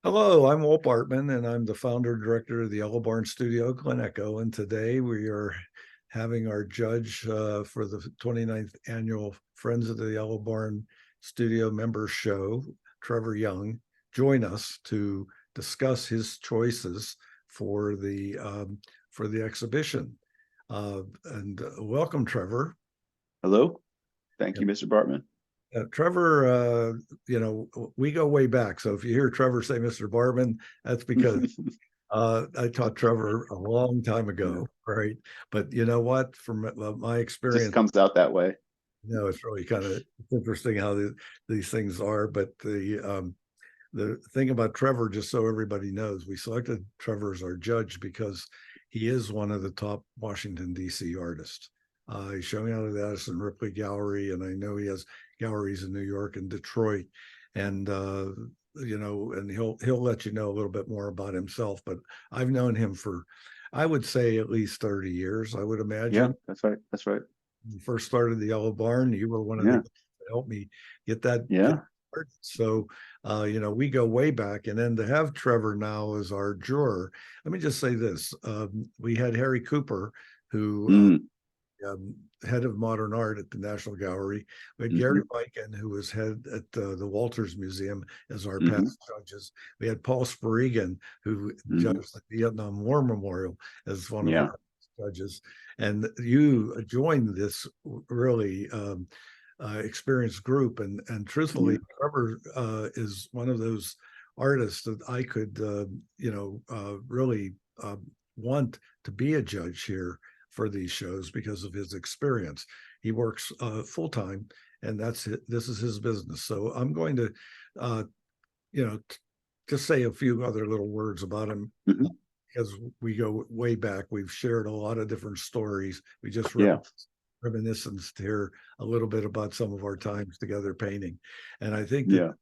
Hello, I'm Walt Bartman, and I'm the founder and director of the Yellow Barn Studio, Glen Echo. And today we are having our judge for the 29th annual Friends of the Yellow Barn Studio Members Show, Trevor Young, join us to discuss his choices for the exhibition. And welcome, Trevor. Hello. Thank you, Mr. Bartman. Trevor, we go way back. So if you hear Trevor say Mr. Bartman, that's because I taught Trevor a long time Yeah. ago, right? But you know what? From my Just experience, comes out that way. it's really kind of interesting how these things are. But the thing about Trevor, just so everybody knows, we selected Trevor as our judge because he is one of the top Washington, D.C. artists. He's showing out at the Addison Ripley Gallery, and I know he has galleries in New York and Detroit. And and he'll let you know a little bit more about himself. But I've known him for, I would say, at least 30 years, I would Yeah, imagine. that's right. That's right. When we first started the Yellow Barn, you were one of the Yeah. that helped me get that Yeah. started. So we go way back. And then to have Trevor now as our juror, let me just say this. We had Harry Cooper, who Mm, head of modern art at the National Gallery. We had Gary hmm Mikan, who was head at the Walters Museum, as our hmm past judges. We had Paul Sparigan, who hmm judged the Vietnam War Memorial, as one of Yeah. our judges. And you joined this really experienced group. And truthfully, Yeah. Trevor is one of those artists that I could, really want to be a judge here for these shows because of his experience. He works full time, and this is his business. So I'm going to, uh, just say a few other little words about him hmm because we go way back. We've shared a lot of different stories. We just Yeah. reminiscence here a little bit about some of our times together painting, and I think that Yeah.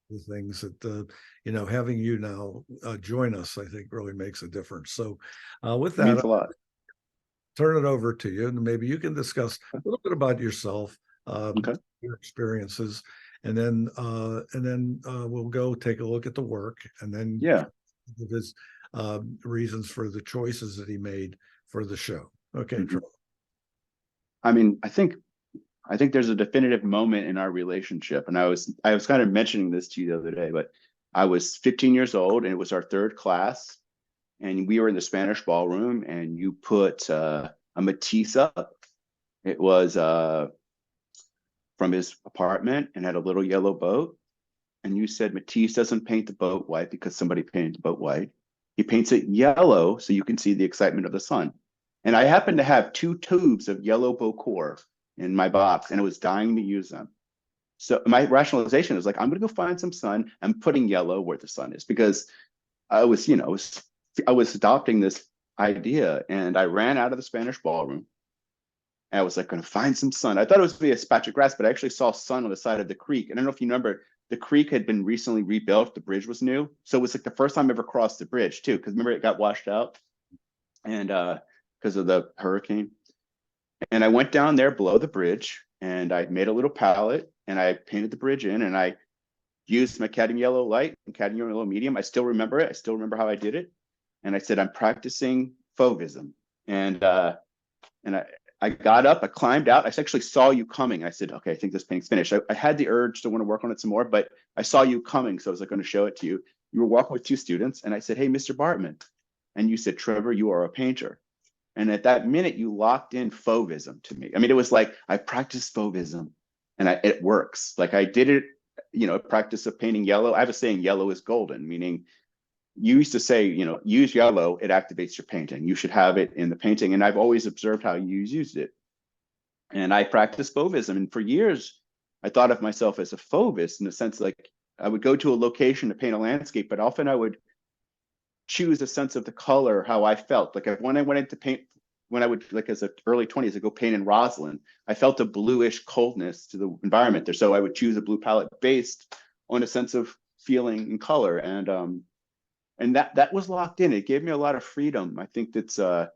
the things that having you now join us, I think really makes a difference. So with It that, means a lot. turn it over to you, and maybe you can discuss a little bit about yourself, Okay. your experiences, and then we'll go take a look at the work, and then Yeah. his reasons for the choices that he made for the show. Okay, hmm Troy. I mean, I think there's a definitive moment in our relationship, and I was kind of mentioning this to you the other day, but I was 15 years old, and it was our third class, and we were in the Spanish ballroom, and you put a Matisse up. It was from his apartment and had a little yellow boat. And you said Matisse doesn't paint the boat white because somebody painted the boat white. He paints it yellow so you can see the excitement of the sun. And I happened to have two tubes of yellow Beaucourt in my box, and I was dying to use them. So my rationalization is like, I'm going to go find some sun. I'm putting yellow where the sun is because I was adopting this idea, and I ran out of the Spanish ballroom. And I was like, going to find some sun. I thought it was going to be a patch of grass, but I actually saw sun on the side of the creek. And I don't know if you remember, the creek had been recently rebuilt. The bridge was new. So it was like the first time I ever crossed the bridge, too. Because remember, it got washed out and because of the hurricane. And I went down there below the bridge and I made a little palette and I painted the bridge in and I used my cadmium yellow light and cadmium yellow medium. I still remember it. I still remember how I did it. And I said, I'm practicing fauvism. And and I got up, I climbed out. I actually saw you coming. I said, okay, I think this painting's finished. I had the urge to want to work on it some more, but I saw you coming. So I was like, going to show it to you. You were walking with two students. And I said, hey, Mr. Bartman. And you said, Trevor, you are a painter. And at that minute, you locked in fauvism to me. I mean, it was like, I practiced fauvism and it works. Like I did it, practice of painting yellow. I have a saying, yellow is golden, meaning you used to say, use yellow, it activates your painting. You should have it in the painting. And I've always observed how you used it. And I practiced fauvism. And for years, I thought of myself as a fauvist in the sense like I would go to a location to paint a landscape, but often I would choose a sense of the color, how I felt. Like when I went into paint, when I would like as an early 20s, I go paint in Roslyn, I felt a bluish coldness to the environment there. So I would choose a blue palette based on a sense of feeling and color. And that was locked in. It gave me a lot of freedom. I think that's a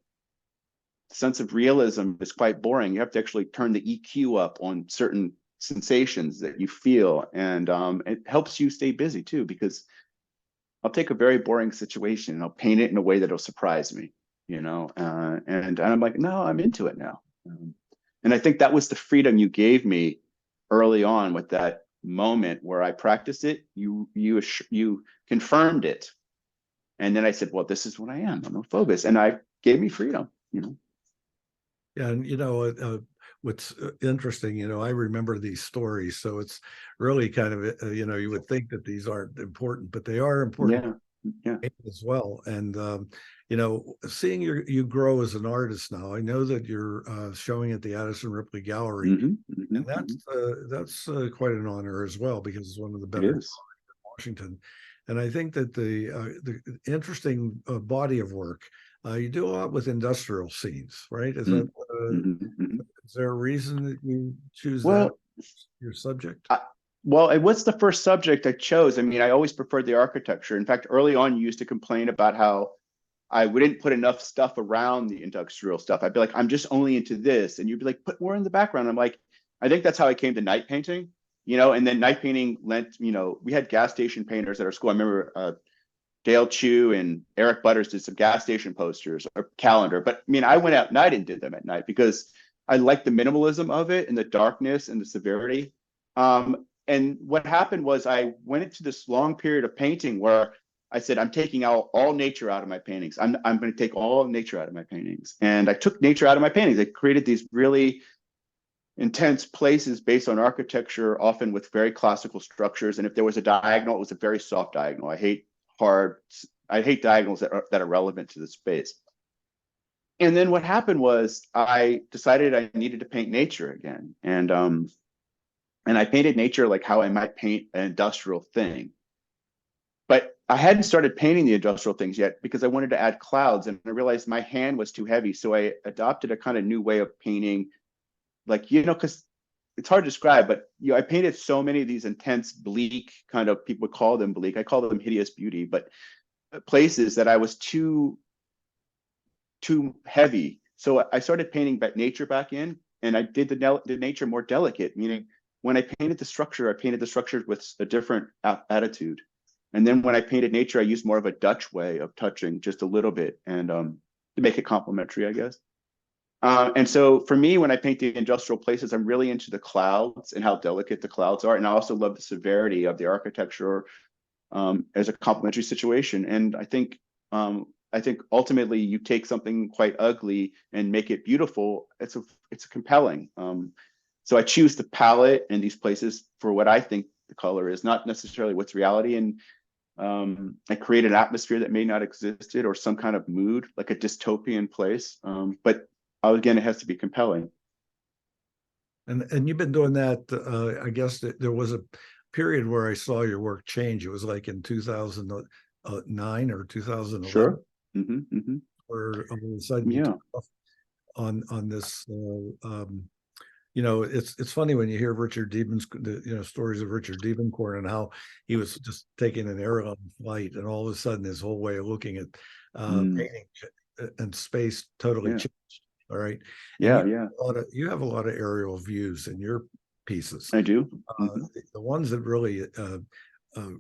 sense of realism is quite boring. You have to actually turn the EQ up on certain sensations that you feel, and it helps you stay busy too because I'll take a very boring situation and I'll paint it in a way that'll surprise me, and I'm like, no, I'm into it now. And I think that was the freedom you gave me early on with that moment where I practiced it. You confirmed it, and then I said, well, this is what I am. I'm a phobist, and I gave me freedom. Yeah, and what's interesting, I remember these stories, so it's really kind of, you would think that these aren't important, but they are important Yeah, yeah. as well. And seeing you grow as an artist now, I know that you're showing at the Addison Ripley Gallery, and that's quite an honor as well, because it's one of the It better in is. Washington. And I think that the interesting body of work, you do a lot with industrial scenes, right? Is there a reason that you choose that Well, as your subject? well, it was the first subject I chose. I mean, I always preferred the architecture. In fact, early on, you used to complain about how I wouldn't put enough stuff around the industrial stuff. I'd be like, I'm just only into this. And you'd be like, put more in the background. I'm like, I think that's how I came to night painting, and then night painting we had gas station painters at our school. I remember Dale Chu and Eric Butters did some gas station posters or calendar. But I mean, I went out at night and did them at night because I liked the minimalism of it and the darkness and the severity. And what happened was I went into this long period of painting where I said, I'm taking out all nature out of my paintings. I'm going to take all nature out of my paintings. And I took nature out of my paintings. I created these really intense places based on architecture, often with very classical structures. And if there was a diagonal, it was a very soft diagonal. I hate diagonals that are relevant to the space. And then what happened was I decided I needed to paint nature again. And I painted nature like how I might paint an industrial thing. But I hadn't started painting the industrial things yet because I wanted to add clouds, and I realized my hand was too heavy. So I adopted a kind of new way of painting, because it's hard to describe, but I painted so many of these intense, bleak kind of, people call them bleak. I call them hideous beauty, but places that I was too heavy. So I started painting nature back in, and I did the nature more delicate, meaning when I painted the structure, I painted the structure with a different attitude. And then when I painted nature, I used more of a Dutch way of touching just a little bit, and to make it complementary, I guess. And so for me, when I paint the industrial places, I'm really into the clouds and how delicate the clouds are. And I also love the severity of the architecture as a complementary situation. And I think ultimately you take something quite ugly and make it beautiful. It's compelling. So I choose the palette in these places for what I think the color is, not necessarily what's reality. And I create an atmosphere that may not existed, or some kind of mood, like a dystopian place. But again, it has to be compelling. And you've been doing that. I guess there was a period where I saw your work change. It was like in 2009 or 2011, Sure. Mm-hmm. where all of a sudden you Yeah. took off on this. It's funny when you hear Richard Dieben's, stories of Richard Diebencourt and how he was just taking an airline flight, and all of a sudden his whole way of looking at painting and space totally Yeah. changed. All right. And Yeah. Yeah. you have a lot of aerial views in your pieces. I do. The ones that really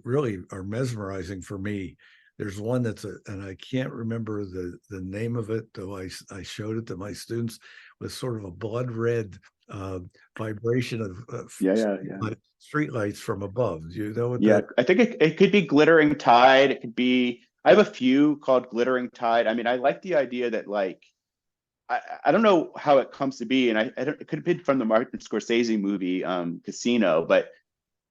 really are mesmerizing for me. There's one and I can't remember the name of it, though I showed it to my students, with sort of a blood red vibration of Yeah. street lights from above. Do you know what Yeah. that? I think it could be Glittering Tide. It could be. I have a few called Glittering Tide. I mean, I like the idea that I don't know how it comes to be, and I don't. It could have been from the Martin Scorsese movie Casino, but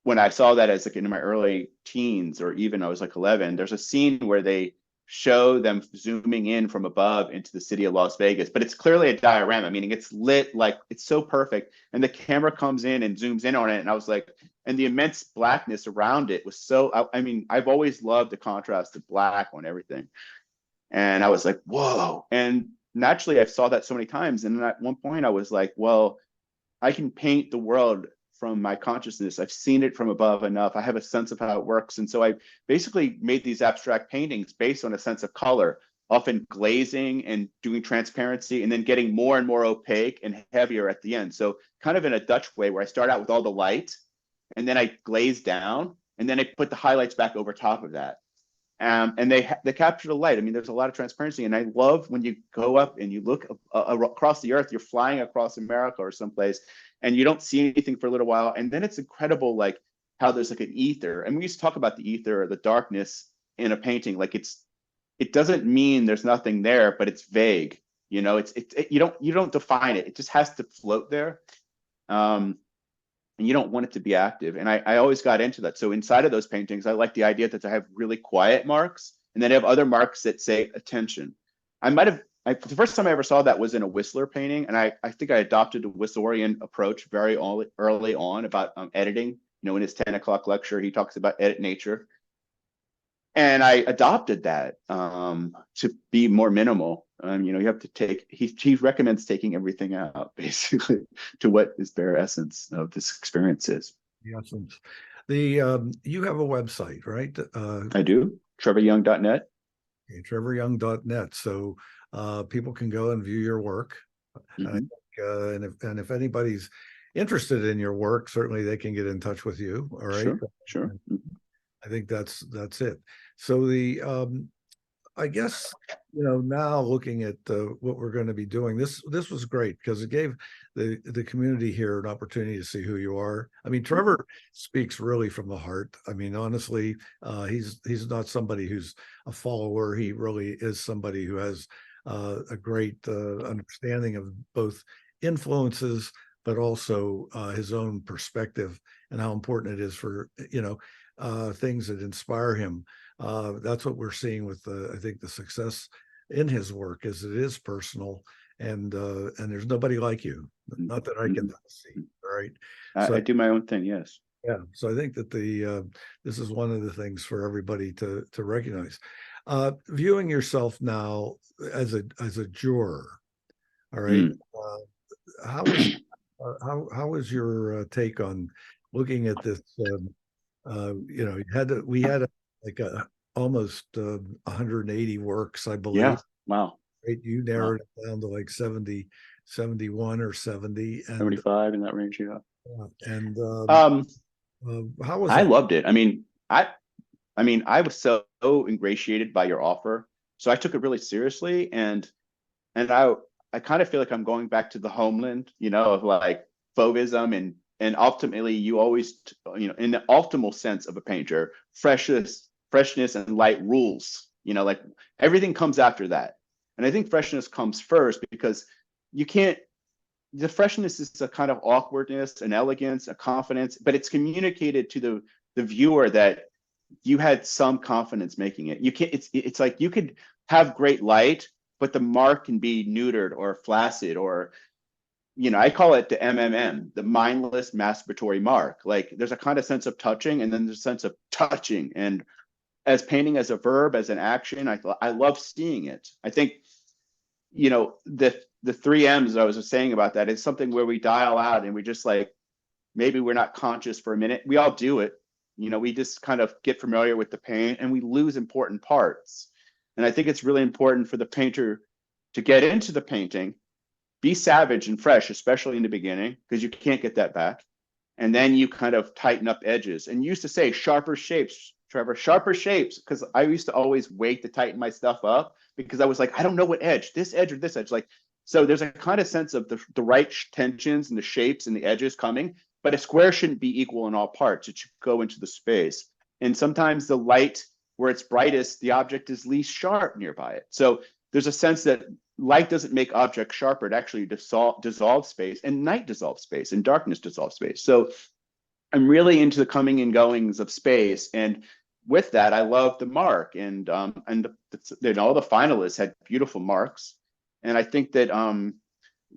when I saw that as like in my early teens, or even I was like 11, there's a scene where they show them zooming in from above into the city of Las Vegas, but it's clearly a diorama, meaning it's lit, like it's so perfect. And the camera comes in and zooms in on it. And I was like, and the immense blackness around it was so, I mean, I've always loved the contrast of black on everything. And I was like, whoa. And naturally I saw that so many times. And at one point I was like, well, I can paint the world from my consciousness. I've seen it from above enough. I have a sense of how it works. And so I basically made these abstract paintings based on a sense of color, often glazing and doing transparency, and then getting more and more opaque and heavier at the end. So kind of in a Dutch way, where I start out with all the light, and then I glaze down, and then I put the highlights back over top of that. And they capture the light. I mean, there's a lot of transparency, and I love when you go up and you look across the earth. You're flying across America or someplace, and you don't see anything for a little while, and then it's incredible, like how there's like an ether. And we used to talk about the ether or the darkness in a painting, like it doesn't mean there's nothing there, but it's vague. You know, you don't define it. It just has to float there. And you don't want it to be active. And I always got into that. So inside of those paintings, I like the idea that I have really quiet marks, and then I have other marks that say attention. The first time I ever saw that was in a Whistler painting, and I think I adopted a Whistlerian approach very early on about editing. You know, in his 10 o'clock lecture, he talks about edit nature. And I adopted that to be more minimal. You know, you have to take, he recommends taking everything out basically to what his bare essence of this experience is. The essence. You have a website, right? I do. TrevorYoung.net. Okay, TrevorYoung.net. So people can go and view your work. Mm-hmm. And if anybody's interested in your work, certainly they can get in touch with you. All right. Sure. Mm-hmm. I think that's it. So I guess, you know, now looking at what we're going to be doing, this was great because it gave the community here an opportunity to see who you are. I mean, Trevor speaks really from the heart. I mean, honestly, he's not somebody who's a follower. He really is somebody who has a great understanding of both influences, but also his own perspective and how important it is for, you know, things that inspire him. That's what we're seeing with I think the success in his work is it is personal, and there's nobody like you, not that I can see. All right. So I do my own thing. Yes. yeah. So I think that this is one of the things for everybody to recognize. Viewing yourself now as a juror. All right. How was your take on looking at this? You know, we had almost 180 works, I believe. Yeah. Wow. Right? You narrowed it down to like 70, 71 or 70, and 75 in that range. Yeah. And how was I that? loved it. I was so ingratiated by your offer, so I took it really seriously, and I kind of feel like I'm going back to the homeland, you know, of like fauvism, and ultimately you always, you know, in the optimal sense of a painter, freshness and light rules, you know, like everything comes after that. And I think freshness comes first because the freshness is a kind of awkwardness, an elegance, a confidence, but it's communicated to the viewer that you had some confidence making it. You can't, it's like you could have great light, but the mark can be neutered or flaccid, or, you know, I call it the MMM, the mindless masturbatory mark. Like there's a kind of sense of touching, and then there's a sense of touching. And as painting as a verb, as an action, I love seeing it. I think, you know, the 3 M's I was saying about that is something where we dial out and we just like, maybe we're not conscious for a minute. We all do it. You know, we just kind of get familiar with the paint and we lose important parts. And I think it's really important for the painter to get into the painting, be savage and fresh, especially in the beginning, because you can't get that back. And then you kind of tighten up edges. And you used to say sharper shapes, Trevor, sharper shapes, because I used to always wait to tighten my stuff up because I was like, I don't know what edge, this edge or this edge. Like, so there's a kind of sense of the right tensions and the shapes and the edges coming, but a square shouldn't be equal in all parts. It should go into the space. And sometimes the light where it's brightest, the object is least sharp nearby it. So there's a sense that light doesn't make objects sharper. It actually dissolves space, and night dissolves space, and darkness dissolves space. So I'm really into the coming and goings of space. And with that, I love the mark. And all the finalists had beautiful marks. And I think that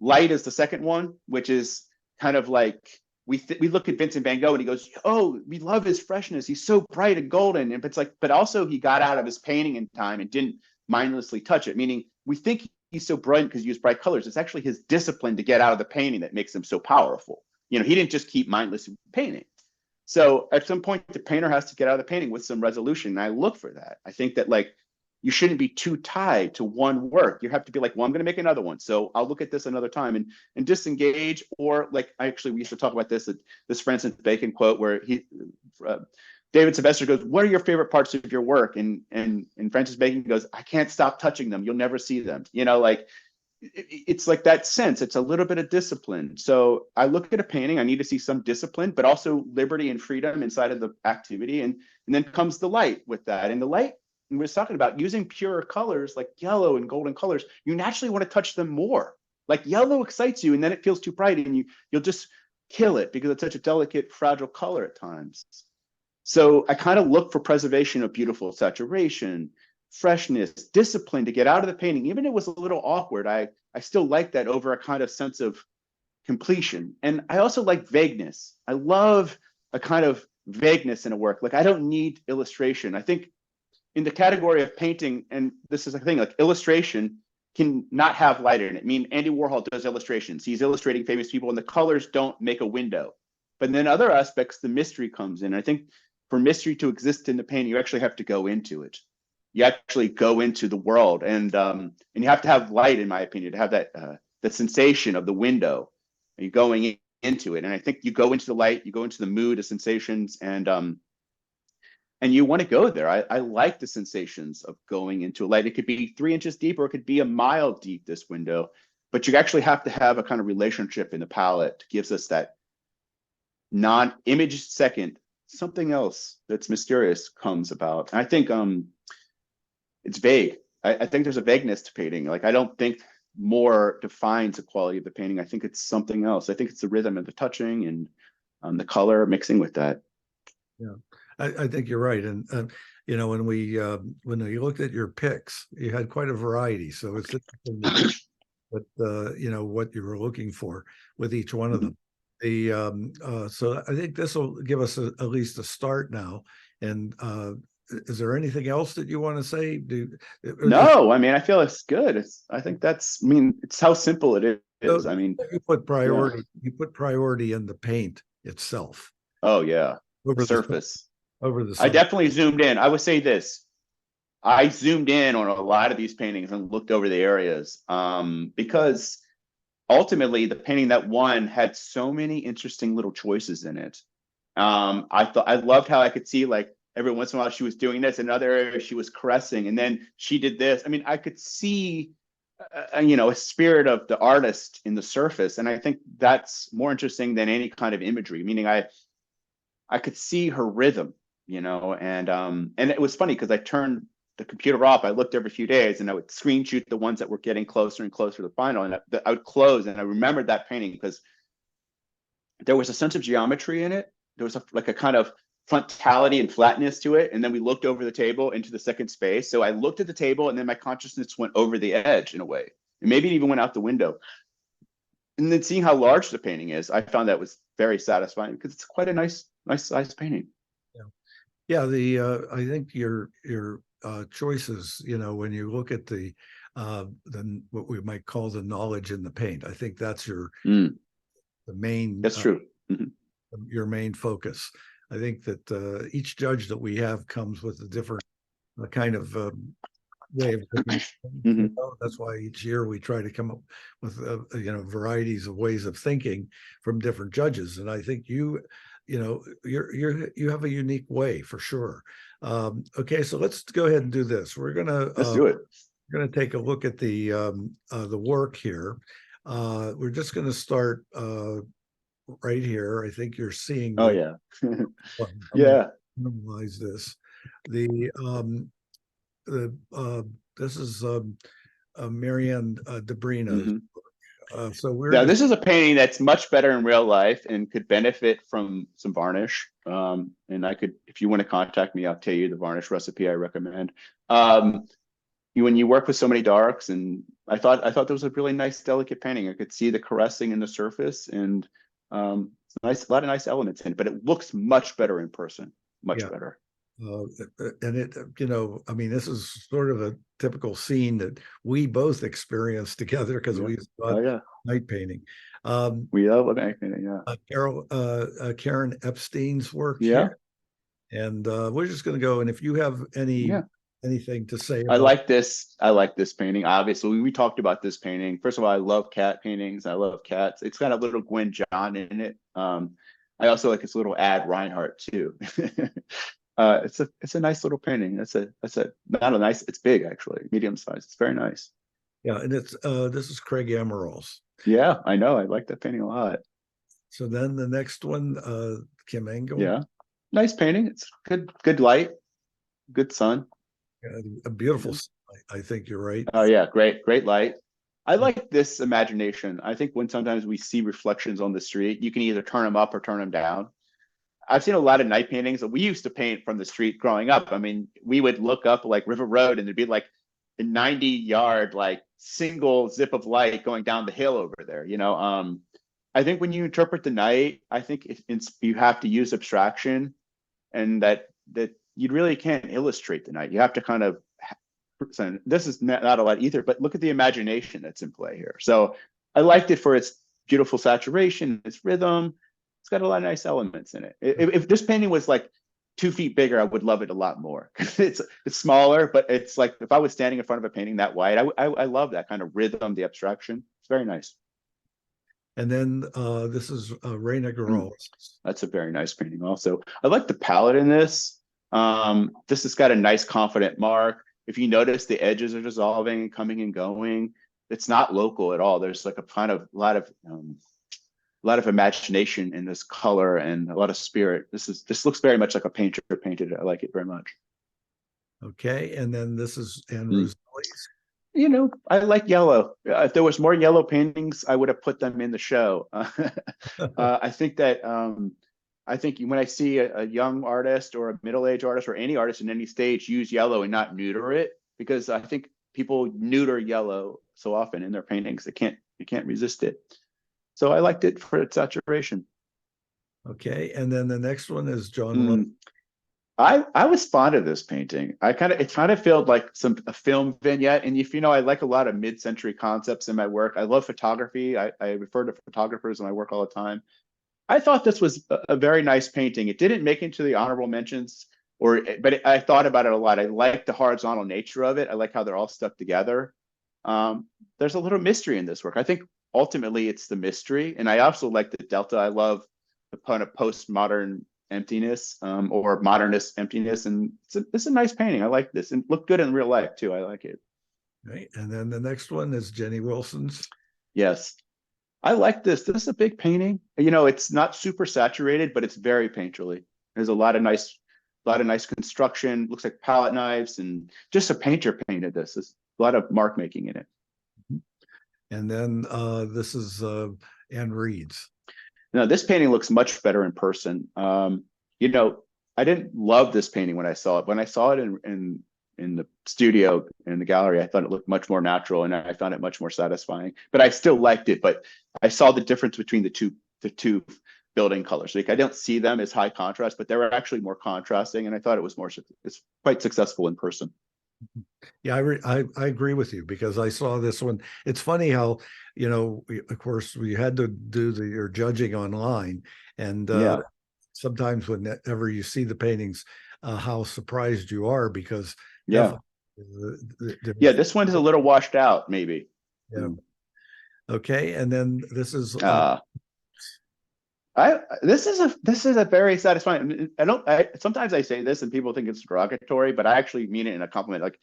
light is the second one, which is kind of like, we look at Vincent van Gogh and he goes, oh, we love his freshness. He's so bright and golden. And it's like, but also he got out of his painting in time and didn't mindlessly touch it. Meaning we think he's so brilliant because he used bright colors. It's actually his discipline to get out of the painting that makes him so powerful. You know, he didn't just keep mindlessly painting. So at some point, the painter has to get out of the painting with some resolution. And I look for that. I think that like, you shouldn't be too tied to one work. You have to be like, well, I'm going to make another one, so I'll look at this another time and disengage. Or like, we used to talk about this Francis Bacon quote where David Sylvester goes, "What are your favorite parts of your work?" And Francis Bacon goes, "I can't stop touching them. You'll never see them." Like it's like that sense. It's a little bit of discipline. So I look at a painting, I need to see some discipline, but also liberty and freedom inside of the activity. And then comes the light with that. And the light, we were talking about using purer colors like yellow and golden colors, you naturally want to touch them more. Like yellow excites you, and then it feels too bright, and you'll just kill it because it's such a delicate, fragile color at times. So I kind of look for preservation of beautiful saturation, freshness, discipline to get out of the painting. Even if it was a little awkward, I still like that over a kind of sense of completion. And I also like vagueness. I love a kind of vagueness in a work. Like I don't need illustration. I think in the category of painting, and this is a thing, like illustration can not have light in it. I mean, Andy Warhol does illustrations. He's illustrating famous people and the colors don't make a window. But then other aspects, the mystery comes in. I think for mystery to exist in the painting, you actually have to go into it. You actually go into the world, and you have to have light, in my opinion, to have that that sensation of the window. You're going into it, and I think you go into the light, you go into the mood, the sensations, and you want to go there. I like the sensations of going into a light. It could be 3 inches deep, or it could be a mile deep. This window, but you actually have to have a kind of relationship in the palette that gives us that non-image second. Something else that's mysterious comes about. And I think it's vague. I think there's a vagueness to painting. Like I don't think more defines the quality of the painting. I think it's something else. I think it's the rhythm of the touching and the color mixing with that. Yeah, I think you're right. And when we looked at your picks, you had quite a variety. So it's interesting what what you were looking for with each one of them. So I think this will give us at least a start now. And is there anything else that you want to say? No, I mean, I feel it's good. I think it's how simple it is. So I mean, you put priority. Yeah. You put priority in the paint itself. Oh yeah, over surface. Over the. I definitely zoomed in. I would say this. I zoomed in on a lot of these paintings and looked over the areas because ultimately the painting that won had so many interesting little choices in it. I loved how I could see like every once in a while she was doing this, in other areas she was caressing, and then she did this. I mean, I could see a spirit of the artist in the surface, and I think that's more interesting than any kind of imagery. Meaning, I could see her rhythm, and it was funny because I turned the computer off. I looked every few days, and I would screen shoot the ones that were getting closer and closer to the final, and I would close, and I remembered that painting because there was a sense of geometry in it. There was a kind of frontality and flatness to it, and then we looked over the table into the second space. So I looked at the table, and then my consciousnness went over the edge in a way, and maybe it even went out the window. And then seeing how large the painting is, I found that was very satisfying because it's quite a nice size painting. Yeah. I think your choices, when you look at the what we might call the knowledge in the paint, I think that's the main. That's true. Your main focus. I think that each judge that we have comes with a different kind of way of thinking. That's why each year we try to come up with varieties of ways of thinking from different judges. And I think you have a unique way for sure. Okay, so let's go ahead and do this. Let's do it. We're gonna take a look at the work here. We're just gonna start right here. I think you're seeing. Oh yeah. Yeah. Normalize this. This is Marianne Debrino's book. So this is a painting that's much better in real life and could benefit from some varnish. And I could, if you want to contact me, I'll tell you the varnish recipe I recommend. When you work with so many darks, and I thought there was a really nice, delicate painting. I could see the caressing in the surface, and a lot of nice elements in it, but it looks much better in person, much better. And it, I mean, this is sort of a typical scene that we both experienced together because we love night painting. We love night painting, Karen Epstein's work. Yeah. Here. And we're just going to go. And if you have anything to say about... I like this painting. Obviously, we talked about this painting. First of all, I love cat paintings. I love cats. It's got a little Gwen John in it. I also like this little Ad Reinhardt too. It's a nice little painting. That's a not a nice. It's big actually, medium size. It's very nice. Yeah, and it's this is Craig Emeralds. Yeah, I know. I like that painting a lot. So then the next one, Kim Engel, Yeah, nice painting. It's good light, good sun. a beautiful. Yeah. I think you're right. Oh yeah, great light. I like this imagination. I think when sometimes we see reflections on the street, you can either turn them up or turn them down. I've seen a lot of night paintings that we used to paint from the street growing up. I mean, we would look up like River Road and there'd be like a 90-yard like single zip of light going down the hill over there. I think when you interpret the night, I think you have to use abstraction, and that you really can't illustrate the night. You have to kind of. This is not a lot either, but look at the imagination that's in play here. So I liked it for its beautiful saturation, its rhythm. It's got a lot of nice elements in it. If this painting was like 2 feet bigger, I would love it a lot more. It's smaller, but it's like if I was standing in front of a painting that wide, I love that kind of rhythm, the abstraction. It's very nice. And then this is Reina Garros. That's a very nice painting also. I like the palette in this. This has got a nice confident mark. If you notice, the edges are dissolving and coming and going. It's not local at all. There's like a kind of lot of imagination in this color and a lot of spirit. This looks very much like a painter painted it. I like it very much. Okay, and then this is Anne Mm. Roselli's. I like yellow. If there was more yellow paintings, I would have put them in the show. I think that I think when I see a young artist or a middle-aged artist or any artist in any stage use yellow and not neuter it, because I think people neuter yellow so often in their paintings, they can't resist it. So I liked it for its saturation. Okay, and then the next one is John Love. I was fond of this painting. It kind of felt like a film vignette. And if you know, I like a lot of mid-century concepts in my work. I love photography. I refer to photographers in my work all the time. I thought this was a very nice painting. It didn't make it into the honorable mentions, but I thought about it a lot. I like the horizontal nature of it. I like how they're all stuck together. There's a little mystery in this work. I think ultimately it's the mystery, and I also like the delta. I love the kind of postmodern emptiness, or modernist emptiness, and it's a nice painting. I like this, and look good in real life too. I like it. Right, and then the next one is Jenny Wilson's. Yes. I like this. This is a big painting. It's not super saturated, but it's very painterly. There's a lot of nice construction. Looks like palette knives, and just a painter painted this. There's a lot of mark making in it. And then this is Anne Reed's. Now, this painting looks much better in person. I didn't love this painting when I saw it. When I saw it in the studio, in the gallery, I thought it looked much more natural, and I found it much more satisfying. But I still liked it. But I saw the difference between the two building colors. Like I don't see them as high contrast, but they were actually more contrasting, and I thought it's quite successful in person. Yeah, I agree with you, because I saw this one. It's funny how, of course, we had to do your judging online, and Yeah. sometimes whenever you see the paintings, how surprised you are, because Yeah. Yeah, this one is a little washed out, maybe. Yeah. Okay, and then this is this is a very satisfying. Sometimes I say this and people think it's derogatory, but I actually mean it in a compliment. Like,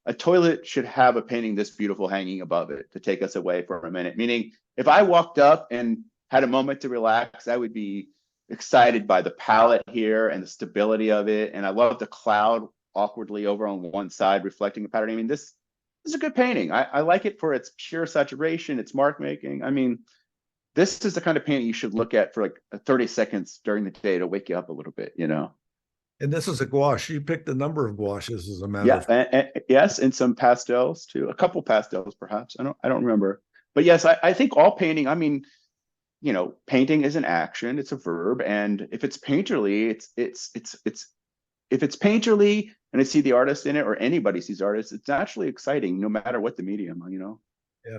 a toilet should have a painting this beautiful hanging above it to take us away for a minute. Meaning, if I walked up and had a moment to relax, I would be excited by the palette here and the stability of it. And I love the cloud awkwardly over on one side reflecting the pattern. I mean, this is a good painting. I like it for its pure saturation, its mark making. I mean, this is the kind of painting you should look at for like 30 seconds during the day to wake you up a little bit, And this is a gouache. You picked a number of gouaches, as a matter Yeah, of and yes, and some pastels too. A couple pastels, perhaps. I don't remember. But yes, I think all painting, I mean, painting is an action, it's a verb. And if it's painterly, if it's painterly and I see the artist in it, or anybody sees artists, it's naturally exciting, no matter what the medium. Yeah.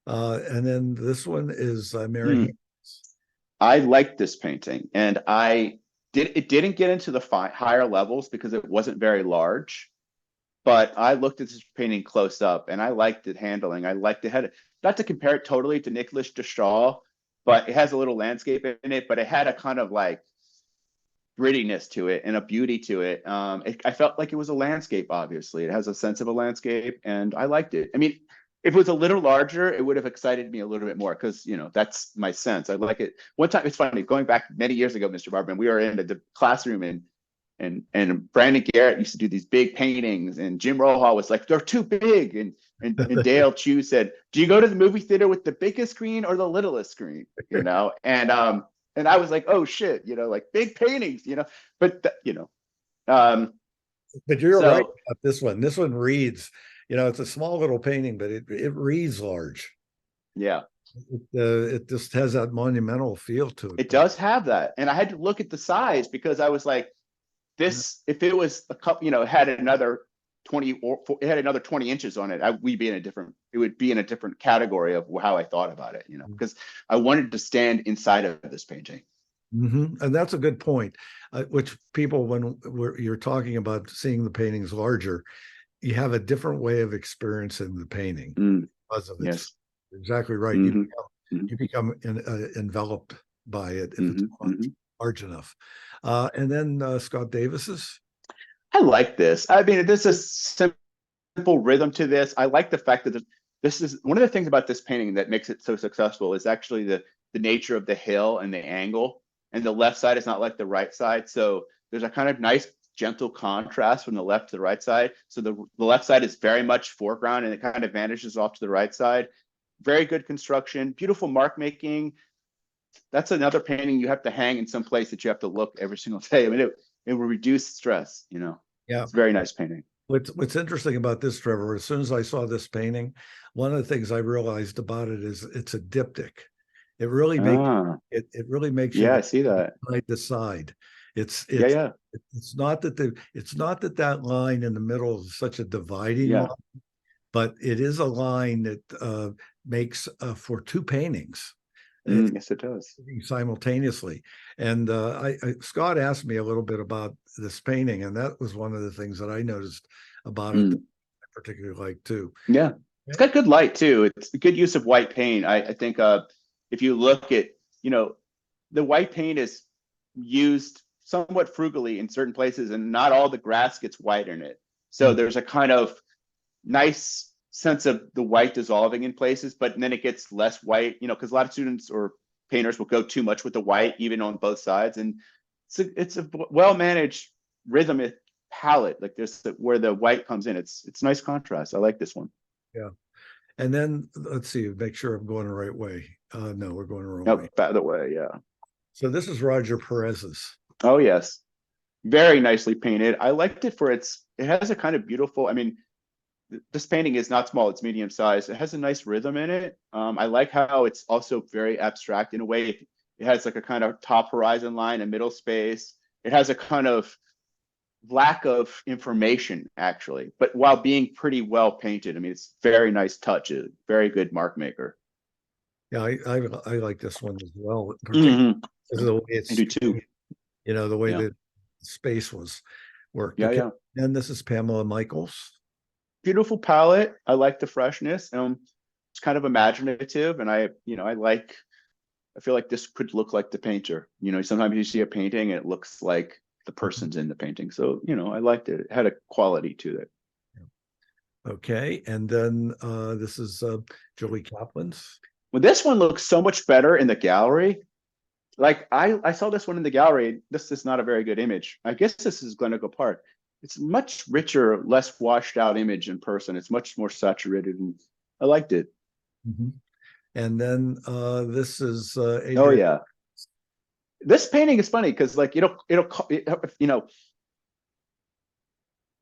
And then this one is Mary. I liked this painting, and it didn't get into the higher levels because it wasn't very large. But I looked at this painting close up, and I liked the handling. I liked it. Had, not to compare it totally to Nicholas de Shaw, but it has a little landscape in it. But it had a kind of like grittiness to it and a beauty to it. I felt like it was a landscape. Obviously, it has a sense of a landscape, and I liked it. I mean, if it was a little larger, it would have excited me a little bit more because that's my sense. I like it. One time, it's funny, going back many years ago, Mr. Barberman, we were in the classroom, and Brandon Garrett used to do these big paintings, and Jim Rohal was like, they're too big, and Dale Chu said, do you go to the movie theater with the biggest screen or the littlest screen? And I was like, oh shit, like big paintings, but But you're right so about this one. This one reads, it's a small little painting, but it reads large. yeah, It just has that monumental feel to it. it does have that. And I had to look at the size because I was like, this, if it was a couple, it had another 20 or it had another 20 inches on it, it would be in a different category of how I thought about it, because I wanted to stand inside of this painting. Mm-hmm. And that's a good point, which people, when you're talking about seeing the paintings larger, you have a different way of experiencing the painting because of it. Yes. You're exactly right. You become enveloped by it if it's large enough. And then Scott Davis's. I like this. I mean, there's a simple rhythm to this. I like the fact that this is one of the things about this painting that makes it so successful is actually the nature of the hill and the angle. And the left side is not like the right side. So there's a kind of nice, gentle contrast from the left to the right side. So the left side is very much foreground, and it kind of vanishes off to the right side. Very good construction, beautiful mark making. That's another painting you have to hang in some place that you have to look every single day. I mean, it will reduce stress, Yeah. It's a very nice painting. What's interesting about this, Trevor, as soon as I saw this painting, one of the things I realized about it is it's a diptych. It really makes it really makes you I see that. Decide. It's not that that line in the middle is such a dividing line, but it is a line that makes for two paintings. Yes, it does. Simultaneously. And Scott asked me a little bit about this painting, and that was one of the things that I noticed about it that I particularly like too. Yeah, it's got good light too. It's a good use of white paint. I think if you look at, the white paint is used somewhat frugally in certain places, and not all the grass gets white in it. So there's a kind of nice sense of the white dissolving in places, but then it gets less white, because a lot of students or painters will go too much with the white, even on both sides. And it's a well-managed rhythmic palette, like this, where the white comes in. It's nice contrast. I like this one. Yeah. And then let's see, make sure I'm going the right way. No, we're going the wrong way. By the way, yeah. So this is Roger Perez's. Oh yes, very nicely painted. I liked it for it has a kind of beautiful, I mean, this painting is not small, it's medium size. It has a nice rhythm in it. I like how it's also very abstract in a way. It has like a kind of top horizon line, a middle space. It has a kind of lack of information actually, but while being pretty well painted. I mean, it's very nice touches, very good mark maker. Yeah, I like this one as well, particularly because of the way it's, I do too. The way that space was worked. Yeah, yeah. And this is Pamela Michaels. Beautiful palette. I like the freshness. It's kind of imaginative, and I feel like this could look like the painter. Sometimes you see a painting and it looks like the person's in the painting. So, I liked it. It had a quality to it. Okay. And then this is Julie Kaplan's. Well, this one looks so much better in the gallery. Like I saw this one in the gallery. This is not a very good image. I guess this is Glencoe Park. It's much richer, less washed out image in person. It's much more saturated, and I liked it. And then this is Adrian. Oh yeah. This painting is funny because like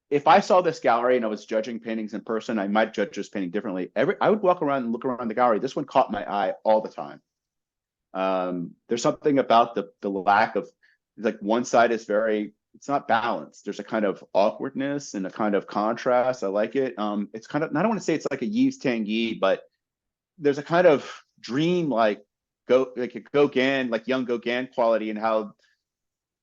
if I saw this gallery and I was judging paintings in person, I might judge this painting differently. I would walk around and look around the gallery. This one caught my eye all the time. There's something about the lack of, like, one side is it's not balanced. There's a kind of awkwardness and a kind of contrast. I like it. It's kind of, I don't want to say it's like a Yves Tanguy, but there's a kind of dream like Gauguin, like young Gauguin quality, and how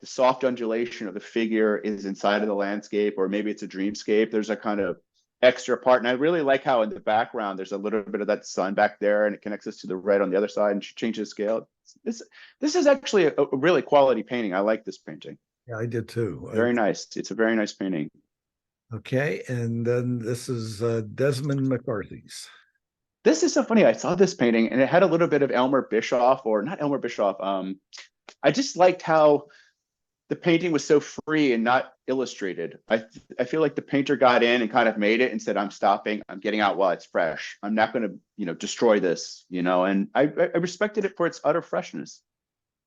the soft undulation of the figure is inside of the landscape, or maybe it's a dreamscape. There's a kind of extra part, and I really like how in the background there's a little bit of that sun back there, and it connects us to the red on the other side, and she changes scale. This is actually a really quality painting. I like this painting. Yeah, I did too. Very nice. It's a very nice painting. Okay, and then this is Desmond McCarthy's. This is so funny. I saw this painting and it had a little bit of Elmer Bischoff, or not Elmer Bischoff. I just liked how the painting was so free and not illustrated. I feel like the painter got in and kind of made it and said, "I'm stopping. I'm getting out while it's fresh. I'm not going to, destroy this." And I respected it for its utter freshness.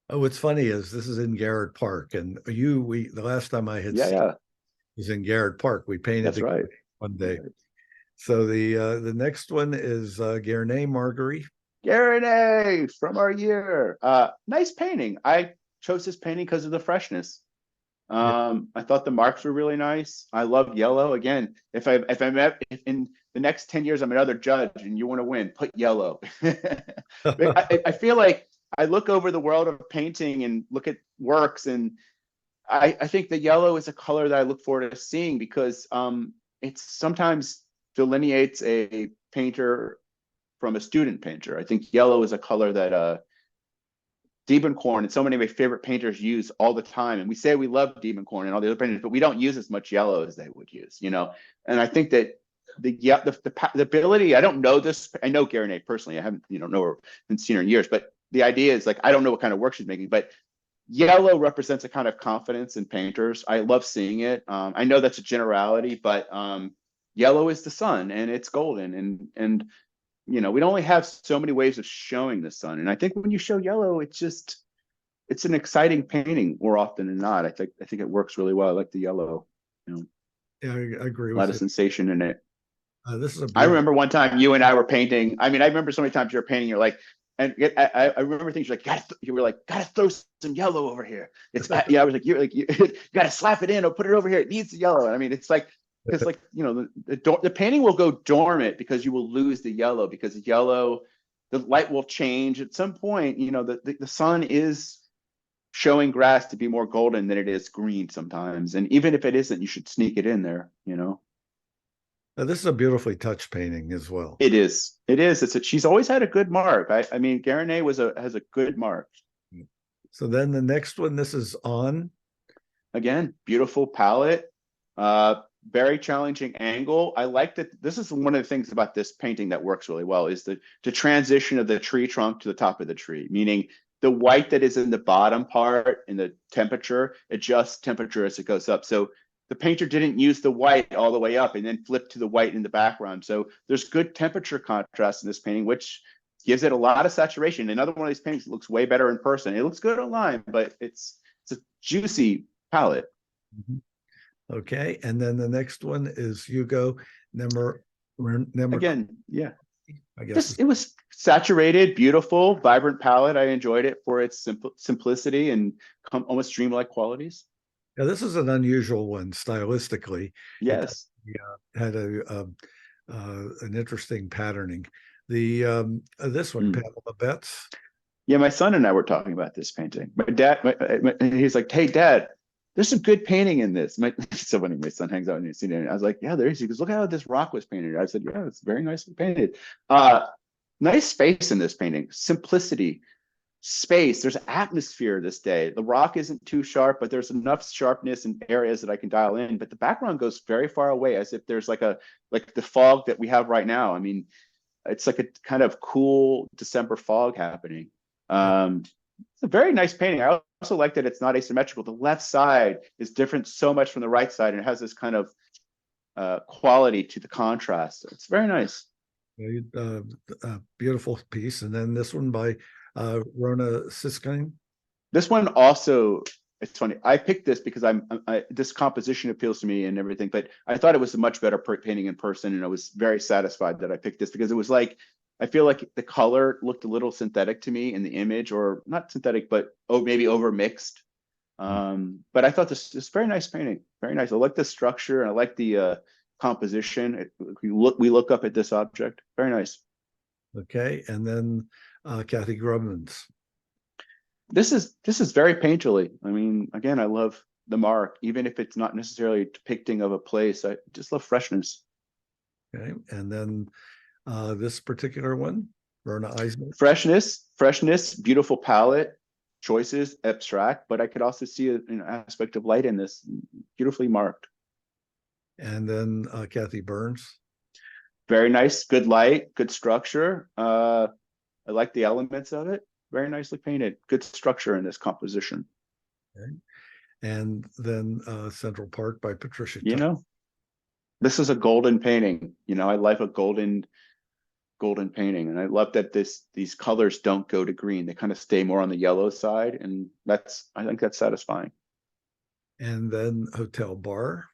Oh, what's funny is this is in Garrett Park, and the last time I had Yeah, seen yeah, was in Garrett Park. We painted that's the right. one day. So the next one is Guernay Marguerite. Garinay from our year. Nice painting. I chose this painting because of the freshness. Yeah. I thought the marks were really nice. I love yellow. Again, if in the next 10 years I'm another judge and you want to win, put yellow. I feel like I look over the world of painting and look at works, and I think the yellow is a color that I look forward to seeing because it sometimes delineates a painter from a student painter. I think yellow is a color that Diebenkorn and so many of my favorite painters use all the time. And we say we love Diebenkorn and all the other painters, but we don't use as much yellow as they would use, And I think that the ability, I don't know this, I know Garinay personally, I haven't, know her, been seen her in years, but the idea is like, I don't know what kind of work she's making, but yellow represents a kind of confidence in painters. I love seeing it. I know that's a generality, but yellow is the sun and it's golden, and we only have so many ways of showing the sun. And I think when you show yellow, it's an exciting painting more often than not. I think it works really well. I like the yellow, Yeah, I agree a lot with of you. sensation in it. This is a I beautiful. remember one time you and I were painting. I mean, I remember so many times you're painting, you're like, and I remember things you're like, you were like, gotta throw some yellow over here. It's, I was like, you gotta slap it in or put it over here. It needs the yellow. I mean, it's like, because like, the painting will go dormant because you will lose the yellow, because the yellow, the light will change at some point. The sun is showing grass to be more golden than it is green sometimes. And even if it isn't, you should sneak it in there. This is a beautifully touched painting as well. It is. It is. She's always had a good mark. I mean, Garinay has a good mark. So then the next one, this is on. Again, beautiful palette. Very challenging angle. I like that. This is one of the things about this painting that works really well, is the transition of the tree trunk to the top of the tree, meaning the white that is in the bottom part in the temperature adjusts temperature as it goes up. So the painter didn't use the white all the way up and then flip to the white in the background. So there's good temperature contrast in this painting, which gives it a lot of saturation. Another one of these paintings that looks way better in person. It looks good online, but it's a juicy palette. Mhm. Okay, and then the next one is Hugo Nemer. Again, yeah. I guess. It was saturated, beautiful, vibrant palette. I enjoyed it for its simplicity and almost dreamlike qualities. Yeah, this is an unusual one stylistically. It Yes. had an interesting patterning. This one, Pamela Betts. Yeah, my son and I were talking about this painting. My dad, he's like, "Hey, Dad, there's some good painting in this." So when my son hangs out and he's seen it, I was like, "Yeah, there is." He goes, "Look how this rock was painted." I said, "Yeah, it's very nicely painted." Nice space in this painting, simplicity, space. There's atmosphere this day. The rock isn't too sharp, but there's enough sharpness in areas that I can dial in. But the background goes very far away, as if there's like the fog that we have right now. I mean, it's like a kind of cool December fog happening. It's a very nice painting. I also like that it's not asymmetrical. The left side is different so much from the right side, and it has this kind of quality to the contrast. It's very nice. Beautiful piece. And then this one by Rona Siskine. This one also, it's funny. I picked this because this composition appeals to me and everything, but I thought it was a much better painting in person, and I was very satisfied that I picked this because it was like, I feel like the color looked a little synthetic to me in the image, or not synthetic, but maybe over mixed. But I thought this is very nice painting, very nice. I like the structure and I like the composition. We look up at this object, very nice. Okay, and then Kathy Grumman's. This is very painterly. I mean, again, I love the mark, even if it's not necessarily a depicting of a place. I just love freshness. Okay, and then this particular one, Verna Eisner. Freshness, beautiful palette, choices, abstract, but I could also see an aspect of light in this, beautifully marked. And then Kathy Burns. Very nice, good light, good structure. I like the elements of it. Very nicely painted. Good structure in this composition. Okay. And then Central Park by Patricia You Tuck. know, this is a golden painting. You know, I like a golden painting, and I love that these colors don't go to green. They kind of stay more on the yellow side, and I think that's satisfying. And then Hotel Bar.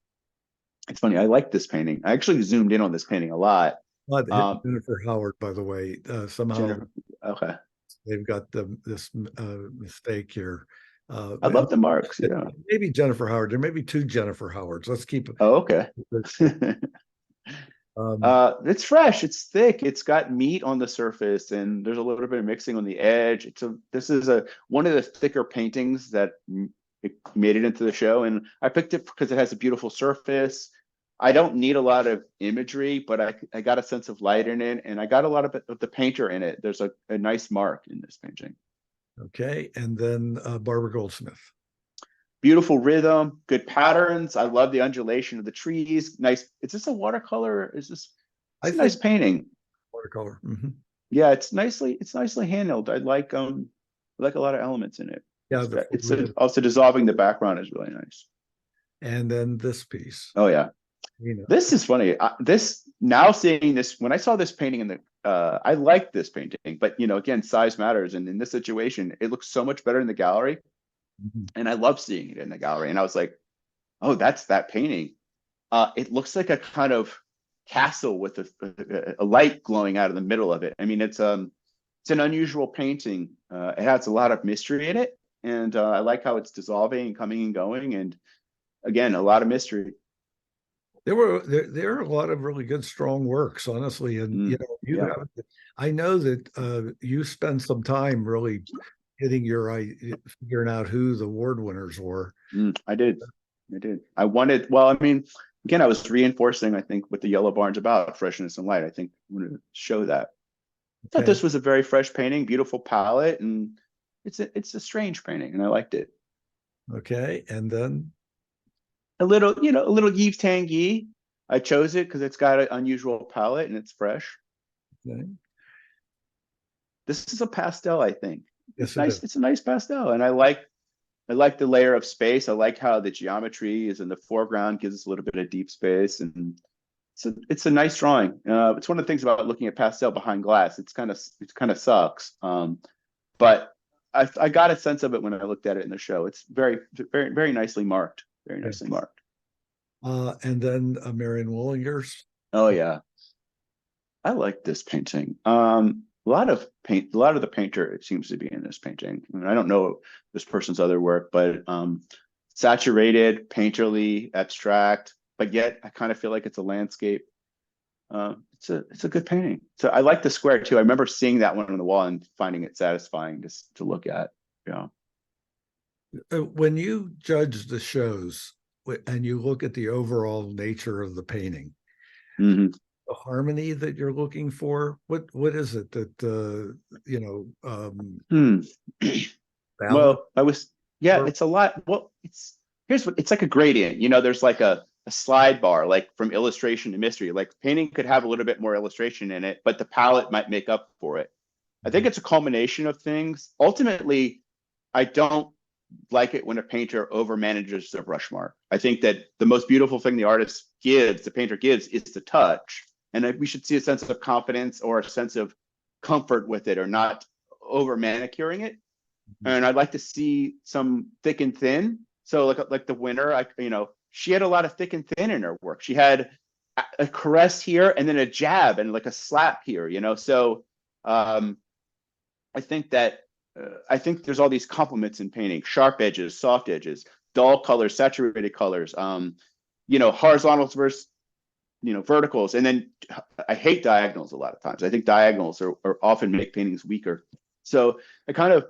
It's funny. I like this painting. I actually zoomed in on this painting a lot. Jennifer Howard, by the way. Somehow Okay. they've got this mistake here. I love the marks. Yeah. Maybe Jennifer Howard. There may be two Jennifer Howards. Let's keep it. Oh, okay. It's fresh. It's thick. It's got meat on the surface, and there's a little bit of mixing on the edge. This is one of the thicker paintings that it made it into the show, and I picked it because it has a beautiful surface. I don't need a lot of imagery, but I got a sense of light in it, and I got a lot of the painter in it. There's a nice mark in this painting. Okay, and then Barbara Goldsmith. Beautiful rhythm, good patterns. I love the undulation of the trees. Nice. Is this a watercolor? Is this? It's a nice painting. Watercolor. Yeah, it's nicely handled. I like a lot of elements in it. Yeah, also dissolving the background is really nice. And then this piece. Oh yeah. This is funny. Now seeing this, when I saw this painting in the, I like this painting, but again, size matters. And in this situation, it looks so much better in the gallery. And I love seeing it in the gallery. And I was like, oh, that's that painting. It looks like a kind of castle with a light glowing out of the middle of it. I mean, it's an unusual painting. It has a lot of mystery in it. And I like how it's dissolving and coming and going. And again, a lot of mystery. There are a lot of really good, strong works, honestly. And I know that you spend some time really figuring out who the award winners were. I did. I wanted. Well, I mean, again, I was reinforcing, I think, what the Yellow Barn's about, freshness and light. I think I wanted to show that. I thought this was a very fresh painting, beautiful palette, and it's a strange painting, and I liked it. Okay, and then a little Yves Tanguy. I chose it because it's got an unusual palette and it's fresh. Okay. This is a pastel, I think. Yes, It's a nice pastel, and I like the layer of space. I like how the geometry is in the foreground, gives us a little bit of deep space, and it's a nice drawing. It's one of the things about looking at pastel behind glass. It kind of sucks, but I got a sense of it when I looked at it in the show. It's very, very, very nicely marked. Very nicely marked. And then Marion Willinger's. Oh yeah, I like this painting. A lot of the painter, it seems to be in this painting. I mean, I don't know this person's other work, but saturated, painterly, abstract, but yet I kind of feel like it's a landscape. It's a good painting. So I like the square too. I remember seeing that one on the wall and finding it satisfying to look at. Yeah. When you judge the shows and you look at the overall nature of the painting, the harmony that you're looking for, what is it that well, it's a lot. Well, it's like a gradient. There's like a slide bar, like from illustration to mystery. Like painting could have a little bit more illustration in it, but the palette might make up for it. I think it's a culmination of things. Ultimately, I don't like it when a painter over manages the brush mark. I think that the most beautiful thing the painter gives, is the touch. And we should see a sense of confidence or a sense of comfort with it, or not over manicuring it. And I'd like to see some thick and thin. So like the winner, she had a lot of thick and thin in her work. She had a caress here and then a jab and like a slap here, So I think there's all these complements in painting: sharp edges, soft edges, dull colors, saturated colors, horizontals versus, verticals. And then I hate diagonals a lot of times. I think diagonals are often make paintings weaker. So I kind of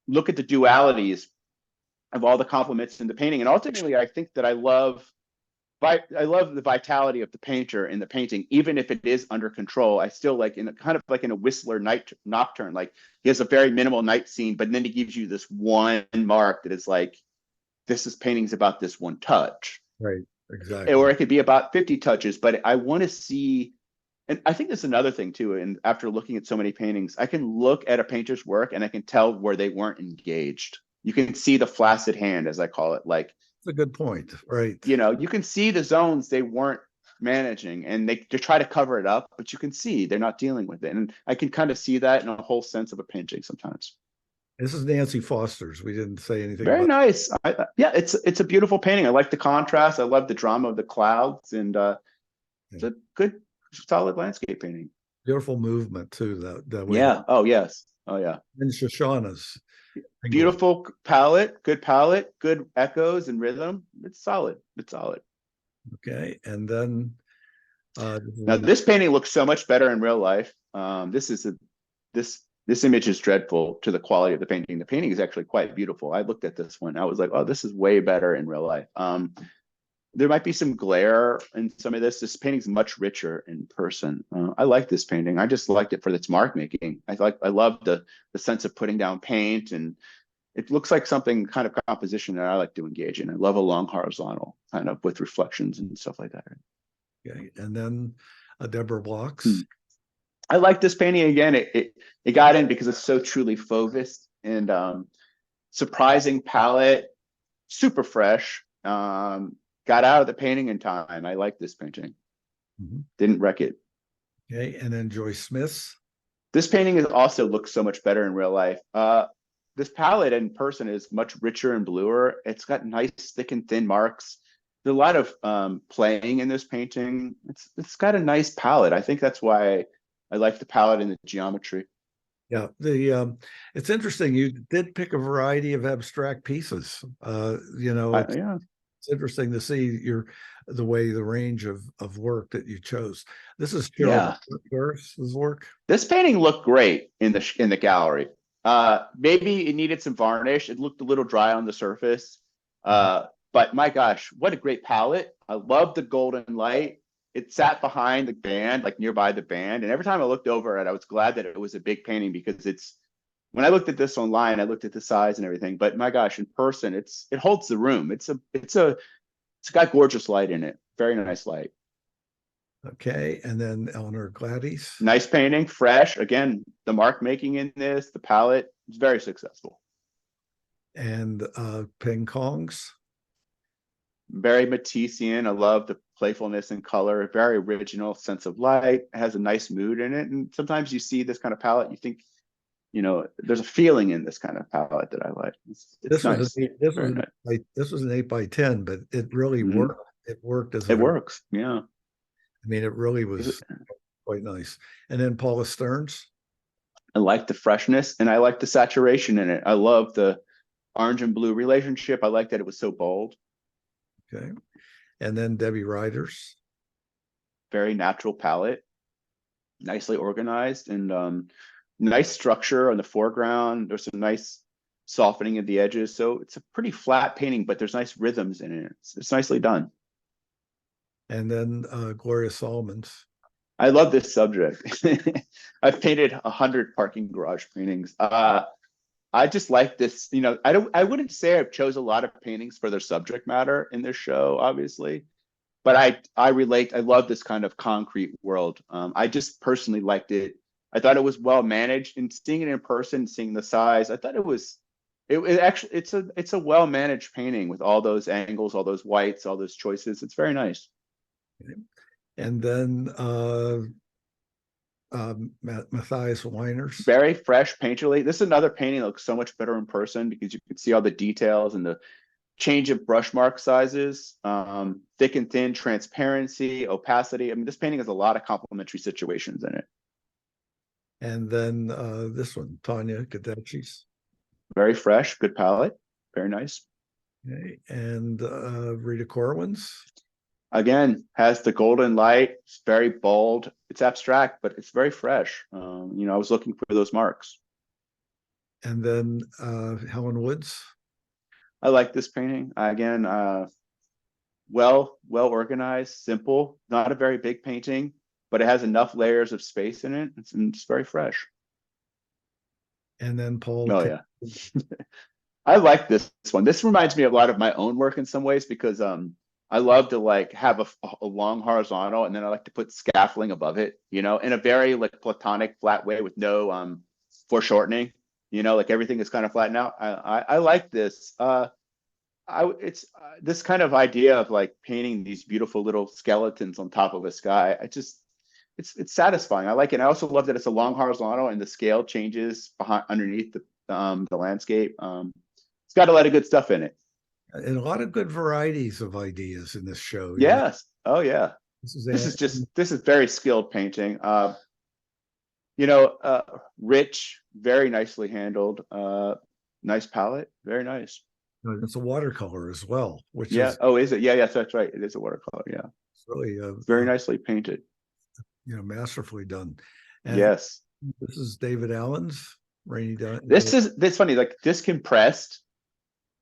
look at the dualities of all the complements in the painting. And ultimately, I think that I love I love the vitality of the painter in the painting, even if it is under control. I still like in a kind of like in a Whistler night nocturne, like he has a very minimal night scene, but then he gives you this one mark that is like, this is paintings about this one touch. Right. Exactly. Or it could be about 50 touches, but I want to see, and I think there's another thing too. And after looking at so many paintings, I can look at a painter's work and I can tell where they weren't engaged. You can see the flaccid hand, as I call it. Like, That's a good point. Right. you can see the zones they weren't managing, and they try to cover it up, but you can see they're not dealing with it. And I can kind of see that in a whole sense of a painting sometimes. This is Nancy Foster's. We didn't say anything Very about nice. Yeah, it's a beautiful painting. I like the contrast. I love the drama of the clouds, and it's a good, solid landscape painting. beautiful movement too. That way. Yeah. Oh yes. Oh yeah. And Shoshana's. Beautiful palette, good echoes and rhythm. It's solid. It's solid. Okay. And then Now this painting looks so much better in real life. This image is dreadful to the quality of the painting. The painting is actually quite beautiful. I looked at this one. I was like, oh, this is way better in real life. There might be some glare in some of this. This painting's much richer in person. I like this painting. I just liked it for its mark making. I love the sense of putting down paint, and it looks like something kind of composition that I like to engage in. I love a long horizontal kind of with reflections and stuff like that. okay. And then Deborah Blocks. I like this painting again. It got in because it's so truly Fauvism and surprising palette, super fresh. Got out of the painting in time. I like this painting. Didn't wreck it. Okay. And then Joyce Smith's. This painting is also looks so much better in real life. This palette in person is much richer and bluer. It's got nice thick and thin marks. There's a lot of playing in this painting. It's got a nice palette. I think that's why I like the palette and the geometry. Yeah, it's interesting. You did pick a variety of abstract pieces. Yeah. It's interesting to see the range of work that you chose. This is Yeah. Garth's work. This painting looked great in the gallery. Maybe it needed some varnish. It looked a little dry on the surface. But my gosh, what a great palette. I love the golden light. It sat behind the band, like nearby the band. And every time I looked over it, I was glad that it was a big painting, because when I looked at this online, I looked at the size and everything, but my gosh, in person, it holds the room. It's got gorgeous light in it. Very nice light. Okay. And then Eleanor Gladys. Nice painting, fresh. Again, the mark making in this, the palette is very successful. And Ping Kong's. Very Matissean. I love the playfulness and color, very original sense of light. It has a nice mood in it. And sometimes you see this kind of palette, you think, there's a feeling in this kind of palette that I like. This was an 8x10, but it really worked. It worked it works. Yeah. I mean, it really was quite nice. And then Paula Stearns. I like the freshness, and I like the saturation in it. I love the orange and blue relationship. I like that it was so bold. Okay. And then Debbie Ryder's. Very natural palette, nicely organized, and nice structure on the foreground. There's some nice softening of the edges. So it's a pretty flat painting, but there's nice rhythms in it. It's nicely done. And then Gloria Solomon's. I love this subject. I've painted 100 parking garage paintings. I just like this, I wouldn't say I've chose a lot of paintings for their subject matter in this show, obviously, but I relate. I love this kind of concrete world. I just personally liked it. I thought it was well managed, and seeing it in person, seeing the size, I thought it's a well managed painting with all those angles, all those whites, all those choices. It's very nice. Okay. And then Matthias Weiner's. Very fresh painterly. This is another painting that looks so much better in person, because you can see all the details and the change of brush mark sizes, thick and thin, transparency, opacity. I mean, this painting has a lot of complementary situations in it. And then this one, Tanya Kadachi's. Very fresh, good palette, very nice. Okay. And Rita Corwin's. Again, has the golden light. It's very bold. It's abstract, but it's very fresh. I was looking for those marks. And then Helen Woods. I like this painting. Again, well organized, simple, not a very big painting, but it has enough layers of space in it. It's very fresh. And then Paul, Oh yeah. I like this one. This reminds me of a lot of my own work in some ways because I love to like have a long horizontal and then I like to put scaffolding above it, in a very like platonic flat way with no foreshortening, like everything is kind of flattened out. I like this. It's this kind of idea of like painting these beautiful little skeletons on top of a sky. It's satisfying. I like it. And I also love that it's a long horizontal and the scale changes behind underneath the landscape. It's got a lot of good stuff in it. and a lot of good varieties of ideas in this show. Yes. Oh yeah. This is This is very skilled painting. Rich, very nicely handled. Nice palette, very nice. it's a watercolor as well, which Yeah. is Oh, is it? Yeah, yes, that's right. It is a watercolor. Yeah. really Very nicely painted. masterfully done. And Yes. this is David Allen's Rainy Day. This funny, like this compressed,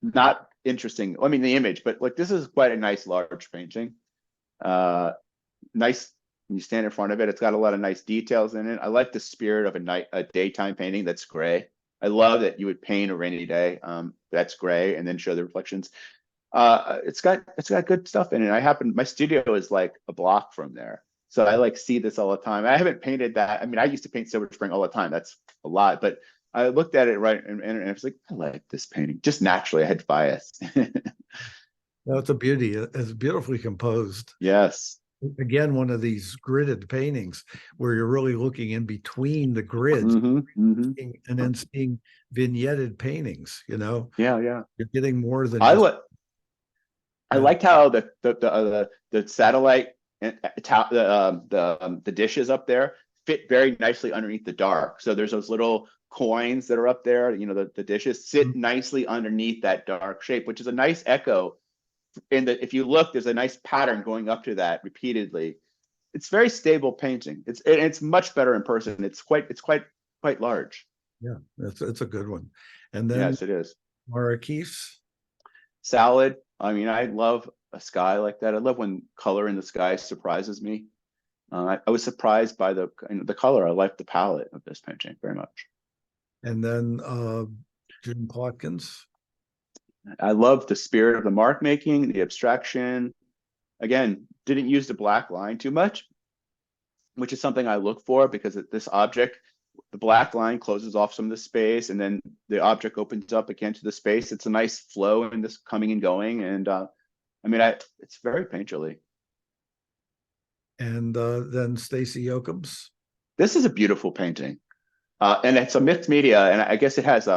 not interesting. I mean the image, but like this is quite a nice large painting. Nice when you stand in front of it. It's got a lot of nice details in it. I like the spirit of a daytime painting that's gray. I love that you would paint a rainy day that's gray and then show the reflections. It's got good stuff in it. My studio is like a block from there. So I like see this all the time. I haven't painted that. I mean, I used to paint Silver Spring all the time. That's a lot, but I looked at it and I was like, I like this painting. Just naturally, I had bias. No, it's a beauty. It's beautifully composed. Yes. Again, one of these gridded paintings where you're really looking in between the grids and then seeing vignetted paintings. Yeah, yeah. You're getting more than I just. I liked how the satellite and the dishes up there fit very nicely underneath the dark. So there's those little coins that are up there. The dishes sit nicely underneath that dark shape, which is a nice echo. If you look, there's a nice pattern going up to that repeatedly. It's very stable painting. It's much better in person. It's quite large. Yeah, it's a good one. And then Yes, it is. Marquise. Salad. I mean, I love a sky like that. I love when color in the sky surprises me. I was surprised by the color. I like the palette of this painting very much. And then Jim Plotkins. I love the spirit of the mark making, the abstraction. Again, didn't use the black line too much, which is something I look for because this object, the black line closes off some of the space and then the object opens up again to the space. It's a nice flow in this coming and going. And it's very painterly. And then Stacy Yoakams. This is a beautiful painting. And it's a mixed media, and I guess it has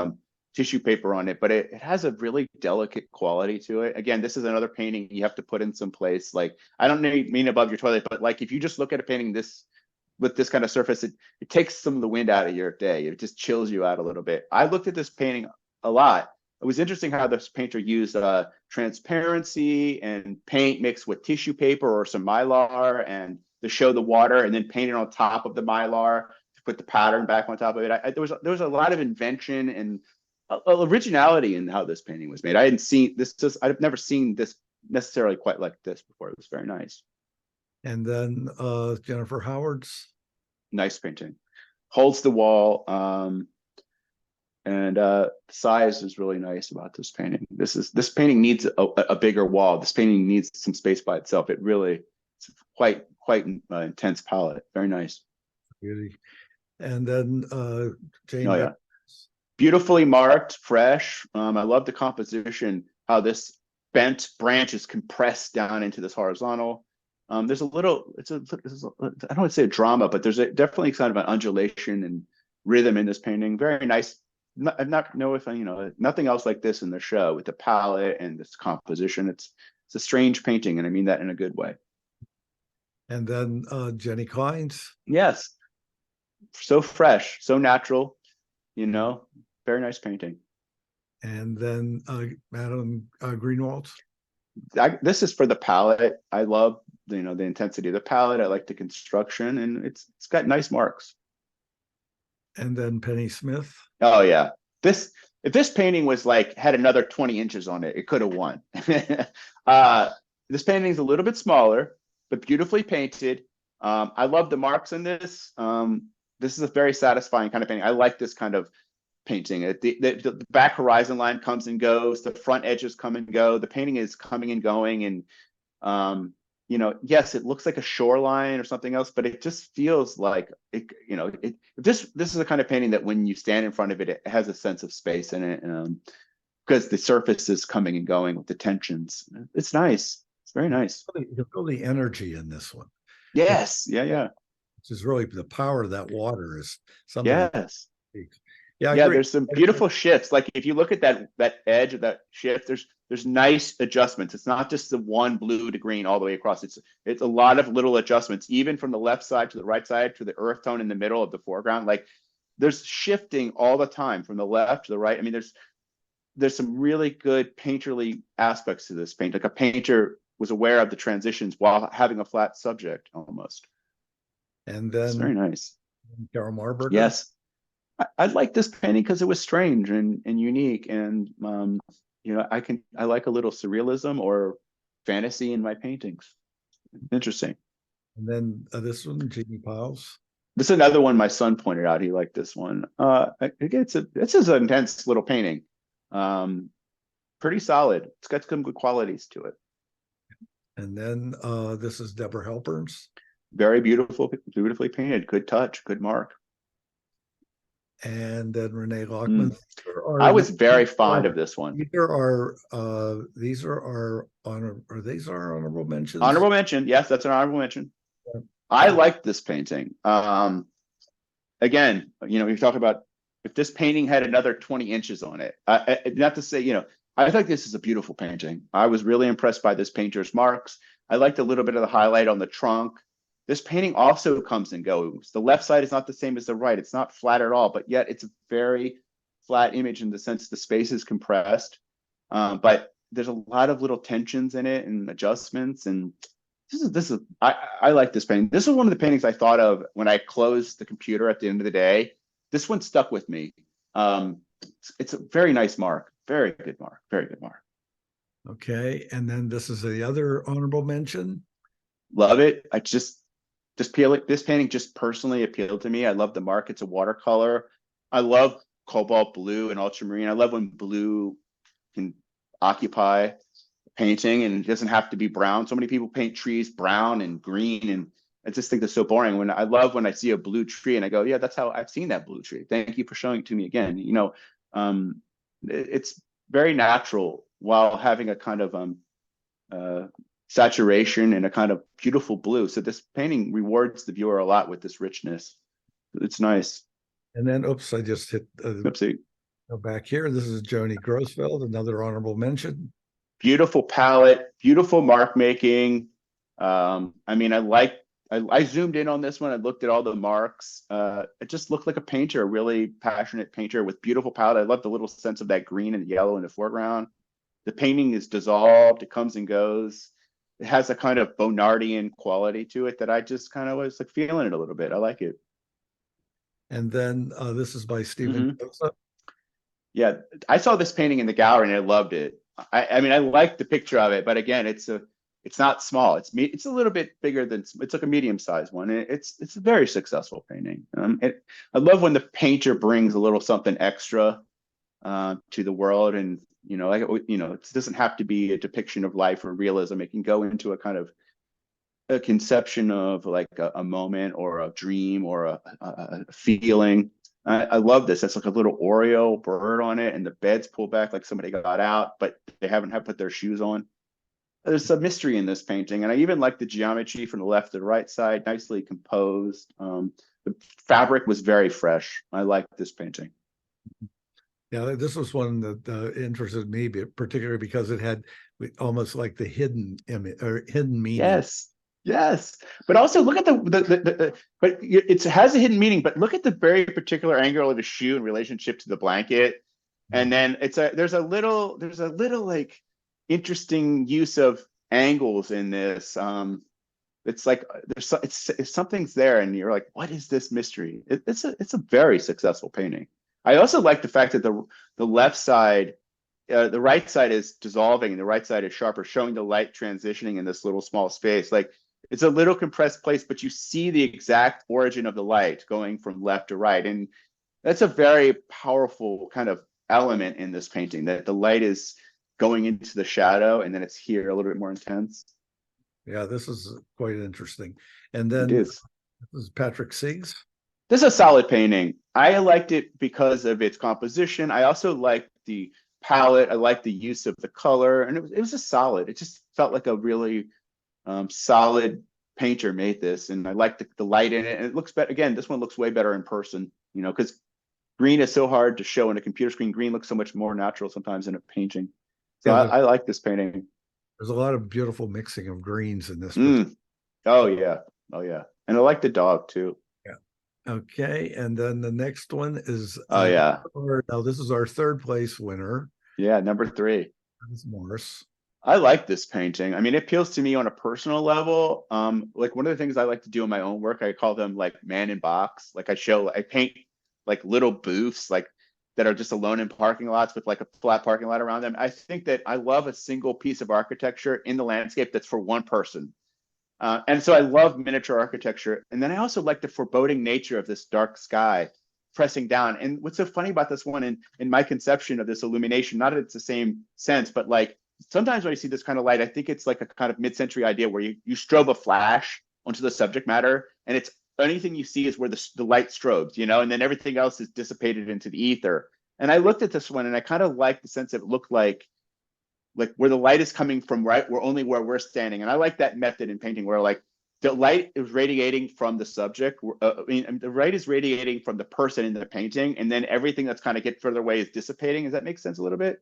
tissue paper on it, but it has a really delicate quality to it. Again, this is another painting you have to put in some place. Like, I don't mean above your toilet, but like if you just look at a painting with this kind of surface, it takes some of the wind out of your day. It just chills you out a little bit. I looked at this painting a lot. It was interesting how this painter used transparency and paint mixed with tissue paper or some mylar and to show the water and then paint it on top of the mylar to put the pattern back on top of it. There was a lot of invention and originality in how this painting was made. I've never seen this necessarily quite like this before. It was very nice. And then Jennifer Howard's. Nice painting. Holds the wall. And size is really nice about this painting. This painting needs a bigger wall. This painting needs some space by itself. It's quite intense palette. Very nice. Beauty. And then Jane. Oh yeah. Beautifully marked, fresh. I love the composition, how this bent branch is compressed down into this horizontal. There's a little, I don't want to say a drama, but there's definitely kind of an undulation and rhythm in this painting. Very nice. Nothing else like this in the show with the palette and this composition. It's a strange painting, and I mean that in a good way. And then Jenny Klein's. Yes. So fresh, so natural, very nice painting. And then Madam Greenwald. This is for the palette. I love the intensity of the palette. I like the construction, and it's got nice marks. And then Penny Smith. Oh yeah, if this painting was like had another 20 inches on it, it could have won. This painting is a little bit smaller, but beautifully painted. I love the marks in this. This is a very satisfying kind of painting. I like this kind of painting. The back horizon line comes and goes. The front edges come and go. The painting is coming and going. And, you know, yes, it looks like a shoreline or something else, but it just feels like it, you know, this is the kind of painting that when you stand in front of it, it has a sense of space in it. Because the surface is coming and going with the tensions. It's nice. It's very nice. You feel the energy in this one. Yes. Yeah. Which is really the power of that water is something. Yes. Yeah, I Yeah, agree. there's some beautiful shifts. Like if you look at that edge of that shift, there's nice adjustments. It's not just the one blue to green all the way across. It's a lot of little adjustments, even from the left side to the right side to the earth tone in the middle of the foreground. Like there's shifting all the time from the left to the right. I mean, there's some really good painterly aspects to this paint. Like a painter was aware of the transitions while having a flat subject almost. And It's very then nice. Carol Marburger. Yes. I like this painting because it was strange and unique. And, you know, I like a little surrealism or fantasy in my paintings. Interesting. And then this one, Jeannie Piles. This is another one my son pointed out. He liked this one. Again, this is an intense little painting. Pretty solid. It's got some good qualities to it. And then this is Deborah Halperns. Very beautifully painted. Good touch, good mark. And then Renee Lockman. I was very fond of this one. These are our honorable mentions. Honorable mention. Yes, that's an honorable mention. Yeah. I like this painting. Again, you know, we talk about if this painting had another 20 inches on it. Not to say, you know, I think this is a beautiful painting. I was really impressed by this painter's marks. I liked a little bit of the highlight on the trunk. This painting also comes and goes. The left side is not the same as the right. It's not flat at all, but yet it's a very flat image in the sense the space is compressed. But there's a lot of little tensions in it and adjustments. And I like this painting. This is one of the paintings I thought of when I closed the computer at the end of the day. This one stuck with me. It's a very nice mark. Very good mark. Very good mark. Okay. And then this is the other honorable mention. Love it. This painting just personally appealed to me. I love the mark. It's a watercolor. I love cobalt blue and ultramarine. I love when blue can occupy painting and it doesn't have to be brown. So many people paint trees brown and green, and I just think that's so boring. I love when I see a blue tree and I go, yeah, that's how I've seen that blue tree. Thank you for showing it to me again. You know, it's very natural while having a kind of saturation and a kind of beautiful blue. So this painting rewards the viewer a lot with this richness. It's nice. And then, oops, I just hit Oopsie. Go back here. This is Joni Grossfeld, another honorable mention. Beautiful palette, beautiful mark making. I mean, I zoomed in on this one. I looked at all the marks. It just looked like a painter, a really passionate painter with beautiful palette. I love the little sense of that green and yellow in the foreground. The painting is dissolved. It comes and goes. It has a kind of Bonnardian quality to it that I just kind of was like feeling it a little bit. I like it. And then this is by Stephen Joseph. Yeah, I saw this painting in the gallery and I loved it. I mean, I like the picture of it, but again, it's not small. It's a little bit bigger than, it's like a medium-sized one. It's a very successful painting. I love when the painter brings a little something extra to the world, and you know, it doesn't have to be a depiction of life or realism. It can go into a kind of a conception of like a moment or a dream or a feeling. I love this. It's like a little Oriole bird on it, and the bed's pulled back like somebody got out, but they haven't put their shoes on. There's a mystery in this painting, and I even like the geometry from the left to the right side, nicely composed. The fabric was very fresh. I like this painting. Yeah, this was one that interested me, particularly because it had almost like the hidden image or hidden meaning. Yes, but also look at but it has a hidden meaning. But look at the very particular angle of the shoe in relationship to the blanket, and then there's a little like interesting use of angles in this. It's like something's there, and you're like, what is this mystery? It's a very successful painting. I also like the fact that the left side the right side is dissolving and the right side is sharper, showing the light transitioning in this little small space. Like it's a little compressed place, but you see the exact origin of the light going from left to right. And that's a very powerful kind of element in this painting, that the light is going into the shadow and then it's here a little bit more intense. Yeah, this is quite interesting. And It then is. this is Patrick Siegs. This is a solid painting. I liked it because of its composition. I also liked the palette. I liked the use of the color, and it was just solid. It just felt like a really solid painter made this, and I liked the light in it. And it looks better. Again, this one looks way better in person, you know, because green is so hard to show in a computer screen. Green looks so much more natural sometimes in a painting. So Yeah, I like this painting. there's a lot of beautiful mixing of greens in this. Oh yeah, oh yeah, and I like the dog too. Yeah. Okay, and then the next one is Oh yeah, now this is our third place winner. yeah, number 3. Morris. I like this painting. I mean, it appeals to me on a personal level. Like one of the things I like to do in my own work, I call them like man in box. Like I paint like little booths, like that are just alone in parking lots with like a flat parking lot around them. I think that I love a single piece of architecture in the landscape that's for one person. And so I love miniature architecture. And then I also like the foreboding nature of this dark sky pressing down. And what's so funny about this one in my conception of this illumination, not that it's the same sense, but like sometimes when I see this kind of light, I think it's like a kind of mid-century idea where you strobe a flash onto the subject matter, and it's anything you see is where the light strobes, you know, and then everything else is dissipated into the ether. And I looked at this one and I kind of liked the sense that it looked like where the light is coming from, right? We're only where we're standing. And I like that method in painting where like the light is radiating from the subject. I mean, the light is radiating from the person in the painting, and then everything that's kind of get further away is dissipating. Does that make sense a little bit?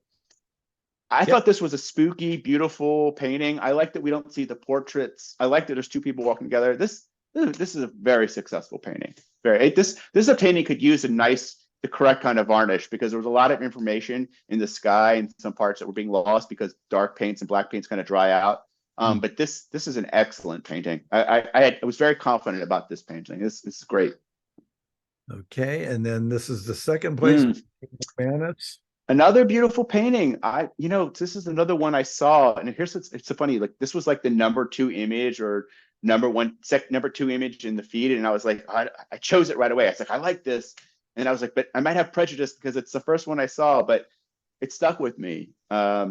I thought this was a spooky, beautiful painting. I like that we don't see the portraits. I like that there's 2 people walking together. This is a very successful painting. This is a painting could use the correct kind of varnish, because there was a lot of information in the sky and some parts that were being lost because dark paints and black paints kind of dry out. But this is an excellent painting. I was very confident about this painting. This is great. Okay, and then this is the second place. Another beautiful painting. This is another one I saw, and it's so funny. Like this was like the number 2 image or number 2 image in the feed, and I was like, I chose it right away. I was like, I like this, and I was like, but I might have prejudice because it's the first one I saw, but it stuck with me. I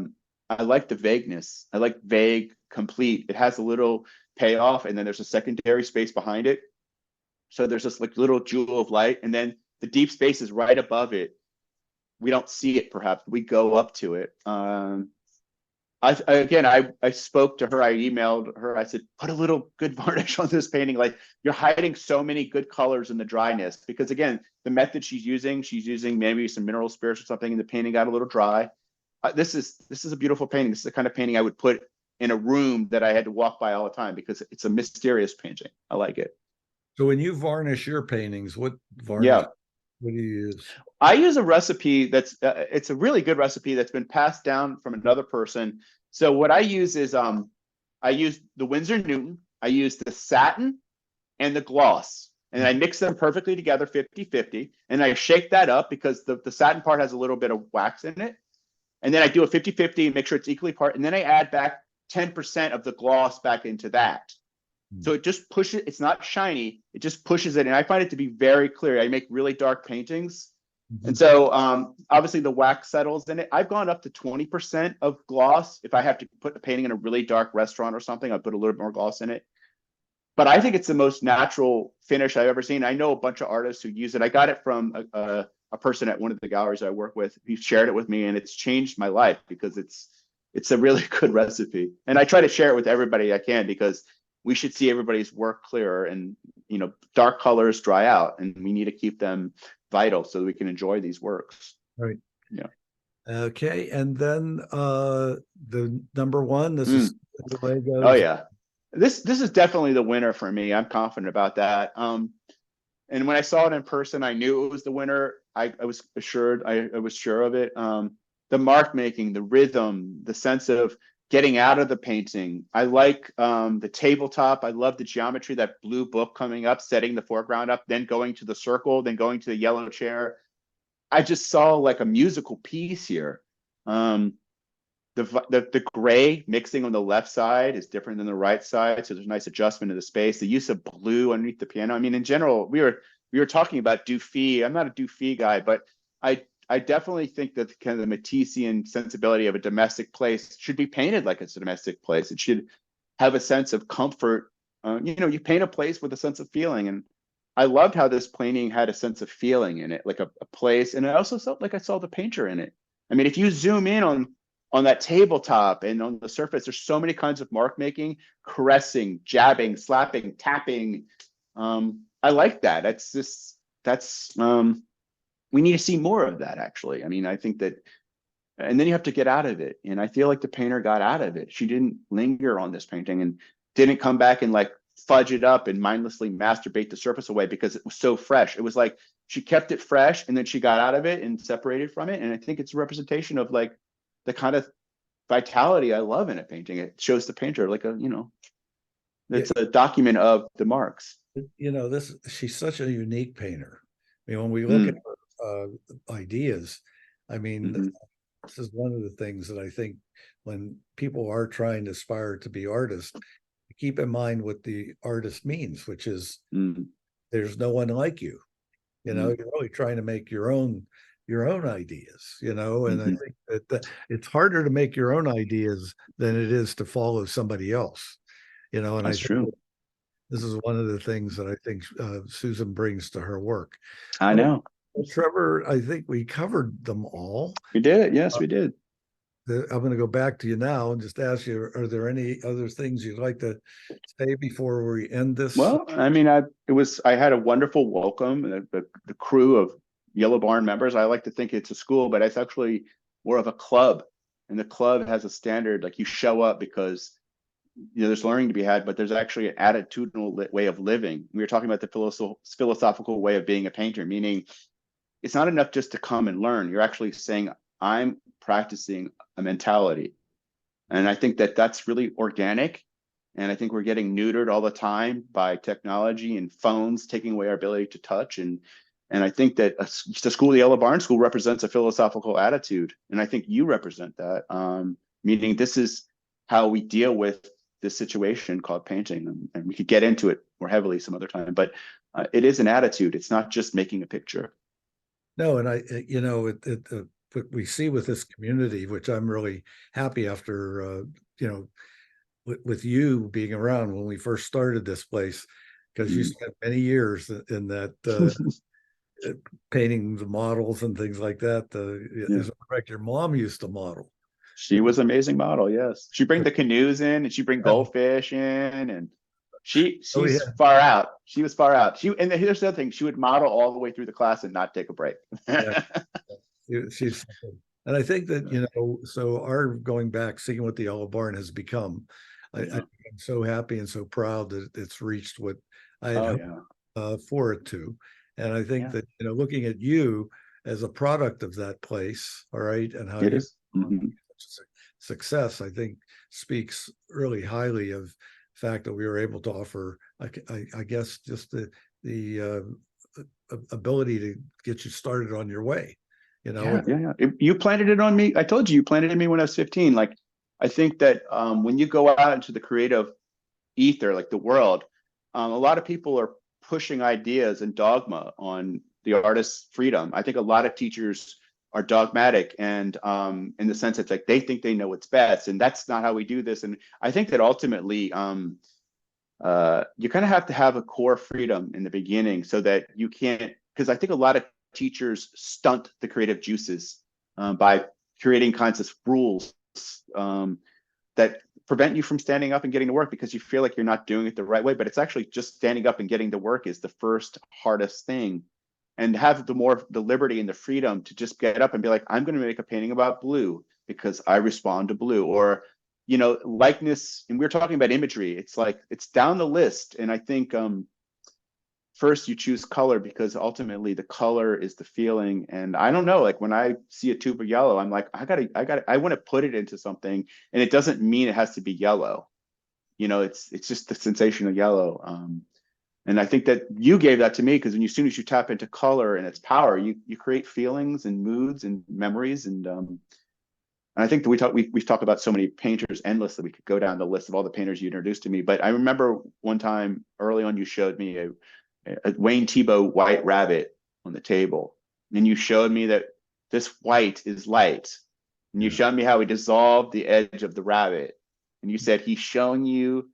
like the vagueness. I like vague, complete. It has a little payoff, and then there's a secondary space behind it. So there's this like little jewel of light, and then the deep space is right above it. We don't see it, perhaps. We go up to it. I spoke to her. I emailed her. I said, put a little good varnish on this painting. Like you're hiding so many good colors in the dryness, because again, the method she's using maybe some mineral spirits or something, and the painting got a little dry. This is a beautiful painting. This is the kind of painting I would put in a room that I had to walk by all the time, because it's a mysterious painting. I like it. So when you varnish your paintings, what varnish? Yeah. What do you use? I use a recipe that's it's a really good recipe that's been passed down from another person. So what I use is I use the Winsor Newton, I use the satin and the gloss, and I mix them perfectly together 50-50, and I shake that up because the satin part has a little bit of wax in it. And then I do a 50-50 and make sure it's equally part, and then I add back 10% of the gloss back into that. So it just pushes, it's not shiny, it just pushes it. And I find it to be very clear. I make really dark paintings. And so obviously the wax settles in it. I've gone up to 20% of gloss. If I have to put a painting in a really dark restaurant or something, I'll put a little bit more gloss in it. But I think it's the most natural finish I've ever seen. I know a bunch of artists who use it. I got it from a person at one of the galleries I work with. He shared it with me, and it's changed my life because it's a really good recipe. And I try to share it with everybody I can, because we should see everybody's work clearer, and dark colors dry out, and we need to keep them vital so that we can enjoy these works. Right. Yeah. Okay, and then the number 1. This is Legos. Oh yeah, this is definitely the winner for me. I'm confident about that. And when I saw it in person, I knew it was the winner. I was assured. I was sure of it. The mark making, the rhythm, the sense of getting out of the painting. I like the tabletop. I love the geometry, that blue book coming up, setting the foreground up, then going to the circle, then going to the yellow chair. I just saw like a musical piece here. The gray mixing on the left side is different than the right side, so there's a nice adjustment of the space. The use of blue underneath the piano. I mean, in general, we were talking about Dufy. I'm not a Dufy guy, but I definitely think that kind of the Matissean sensibility of a domestic place should be painted like it's a domestic place. It should have a sense of comfort. You paint a place with a sense of feeling, and I loved how this painting had a sense of feeling in it, like a place. And I also felt like I saw the painter in it. I mean, if you zoom in on that tabletop and on the surface, there's so many kinds of mark making, caressing, jabbing, slapping, tapping. I like that. We need to see more of that, actually. I mean, I think that, and then you have to get out of it. And I feel like the painter got out of it. She didn't linger on this painting and didn't come back and like fudge it up and mindlessly masturbate the surface away because it was so fresh. It was like she kept it fresh and then she got out of it and separated from it. And I think it's a representation of like the kind of vitality I love in a painting. It shows the painter like it's a document of the marks. She's such a unique painter. I mean, when we look Mm. at her ideas, I mean, Mhm. this is one of the things that I think when people are trying to aspire to be artists, keep in mind what the artist means, which is Mm. there's no one like you. Mm. You're really trying to make your own ideas, and I Mhm. think that it's harder to make your own ideas than it is to follow somebody else, and I That's think true. this is one of the things that I think Susan brings to her work. I Well, know. Trevor, I think we covered them all. We did it. Yes, we did. I'm going to go back to you now and just ask you, are there any other things you'd like to say before we end this? Well, I mean, I had a wonderful welcome. The crew of Yellow Barn members. I like to think it's a school, but it's actually more of a club. And the club has a standard, like you show up because there's learning to be had, but there's actually an attitudinal way of living. We were talking about the philosophical way of being a painter, meaning it's not enough just to come and learn. You're actually saying, I'm practicing a mentality. And I think that that's really organic. And I think we're getting neutered all the time by technology and phones taking away our ability to touch. And I think that the school, the Yellow Barn School, represents a philosophical attitude. And I think you represent that, meaning this is how we deal with this situation called painting. And we could get into it more heavily some other time, but it is an attitude. It's not just making a picture. No, and what we see with this community, which I'm really happy after, with you being around when we first started this place, because you spent many years in that painting the models and things like that. Yeah. As a correct, your mom used to model. She was an amazing model, yes. She'd bring the canoes in and she'd bring goldfish in and Oh yeah, she's far out. She was far out. And here's the other thing, she would model all the way through the class and not take a break. yeah. She's and I think that so our going back, seeing what the Yellow Barn has become, I'm so happy and so proud that it's reached what I had Oh hoped yeah. for it to. And I think Yeah, that looking at you as a product of that place, all right, and how it you is. Mhm. success, I think speaks really highly of the fact that we were able to offer, I guess, just the ability to get you started on your way. Yeah, yeah, yeah. You planted it on me. I told you planted in me when I was 15. Like, I think that when you go out into the creative ether, like the world, a lot of people are pushing ideas and dogma on the artist's freedom. I think a lot of teachers are dogmatic and in the sense that like they think they know what's best, and that's not how we do this. And I think that ultimately you kind of have to have a core freedom in the beginning so that you can't, because I think a lot of teachers stunt the creative juices by creating kinds of rules that prevent you from standing up and getting to work because you feel like you're not doing it the right way. But it's actually just standing up and getting to work is the first hardest thing. And have the liberty and the freedom to just get up and be like, I'm going to make a painting about blue because I respond to blue, or likeness. And we're talking about imagery. It's like it's down the list. And I think first you choose color because ultimately the color is the feeling. And I don't know, like when I see a tube of yellow, I'm like, I want to put it into something. And it doesn't mean it has to be yellow. It's just the sensation of yellow. And I think that you gave that to me because as soon as you tap into color and its power, you create feelings and moods and memories. And And I think that we've talked about so many painters endlessly. We could go down the list of all the painters you introduced to me. But I remember one time early on, you showed me a Wayne Thiebaud white rabbit on the table, and you showed me that this white is light, and you showed me how he dissolved the edge of the rabbit, and you said he's showing you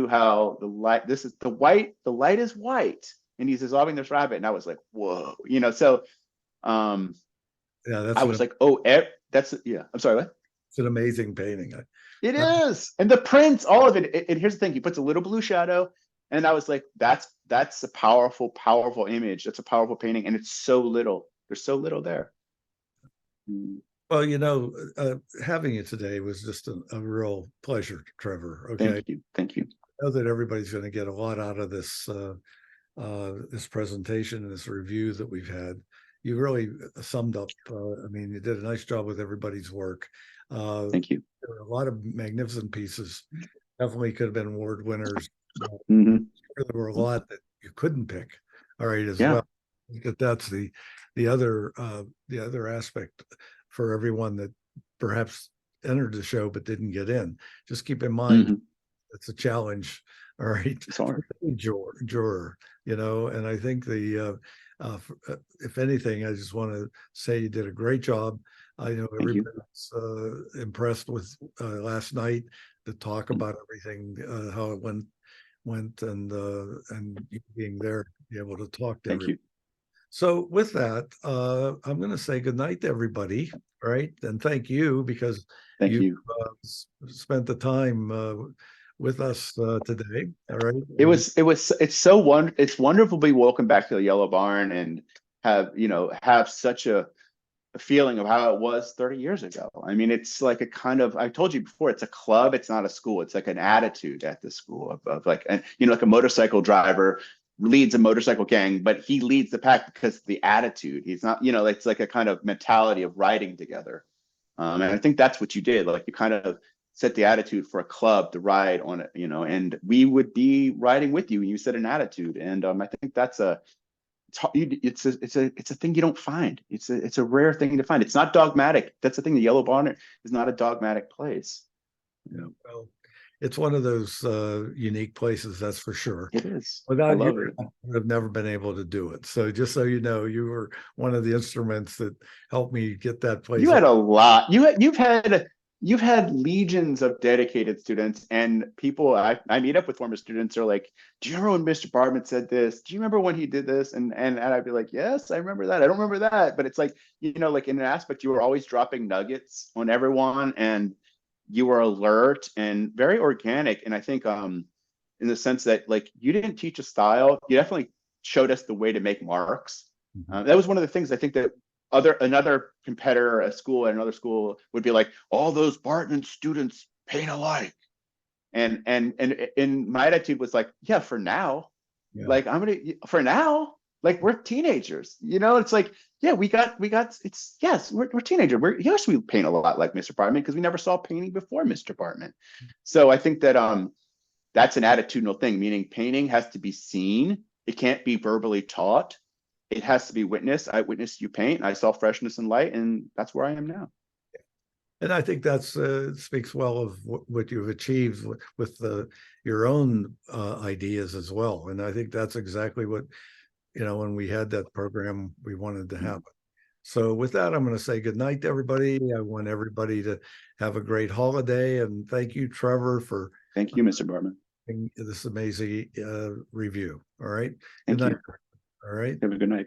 how the light, this is the white, the light is white, and he's dissolving this rabbit. And I was like, whoa, so Yeah, I was like, oh, that's, yeah. I'm sorry, what? it's an amazing painting. It is. And the prints, all of it. And here's the thing, he puts a little blue shadow. And I was like, that's a powerful, powerful image. That's a powerful painting. And it's so little. There's so little there. Well, having you today was just a real pleasure, Trevor. Okay. Thank you. Thank you. I know that everybody's going to get a lot out of this this presentation and this review that we've had. You really summed up. I mean, you did a nice job with everybody's work. Thank you. There were a lot of magnificent pieces. Definitely could have been award winners. Mhm. There were a lot that you couldn't pick. All right, as Yeah. well. I think that's the other aspect for everyone that perhaps entered the show but didn't get in. Just keep in mind Mhm. it's a challenge. All right, Sorry. juror, and I think if anything, I just want to say you did a great job. I know Thank you. everybody's impressed with last night to talk about everything, how it went, and you being there, be able to talk to Thank everybody. you. So with that, I'm going to say good night to everybody, right? And thank you because Thank you you. spent the time with us today. All right. It's wonderful to be welcome back to the Yellow Barn and have such a feeling of how it was 30 years ago. I mean, it's like a kind of, I told you before, it's a club, it's not a school. It's like an attitude at the school of like, and like a motorcycle driver leads a motorcycle gang, but he leads the pack because of the attitude. He's not, it's like a kind of mentality of riding together. And I think that's what you did. Like you kind of set the attitude for a club to ride on it, and we would be riding with you and you set an attitude. And I think that's it's a thing you don't find. It's a rare thing to find. It's not dogmatic. That's the thing. The Yellow Barn is not a dogmatic place. Yeah, well, it's one of those unique places, that's for sure. It is. I Without love you, it. I would have never been able to do it. So just so you know, you were one of the instruments that helped me get that place. You had a lot. You've had legions of dedicated students, and people I meet up with former students are like, do you remember when Mr. Bartman said this? Do you remember when he did this? And I'd be like, yes, I remember that. I don't remember that. But it's like, like in an aspect, you were always dropping nuggets on everyone, and you were alert and very organic. And I think in the sense that like you didn't teach a style, you definitely showed us the way to make marks. That was one of the things I think that another competitor at school at another school would be like, all those Barton students paint alike. And my attitude was like, yeah, for now. Yeah. Like for now, like we're teenagers, it's like, yeah, we got it's yes, we're teenagers. Yes, we paint a lot like Mr. Bartman because we never saw painting before Mr. Bartman. So I think that that's an attitudinal thing, meaning painting has to be seen. It can't be verbally taught. It has to be witnessed. I witnessed you paint. I saw freshness and light, and that's where I am now. And I think that's speaks well of what you've achieved with your own ideas as well. And I think that's exactly what, when we had that program, we wanted to happen. So with that, I'm going to say good night to everybody. I want everybody to have a great holiday. And thank you, Trevor, for Thank you, Mr. Bartman. this amazing review. All right. Thank Good night. you. All right. Have a good night.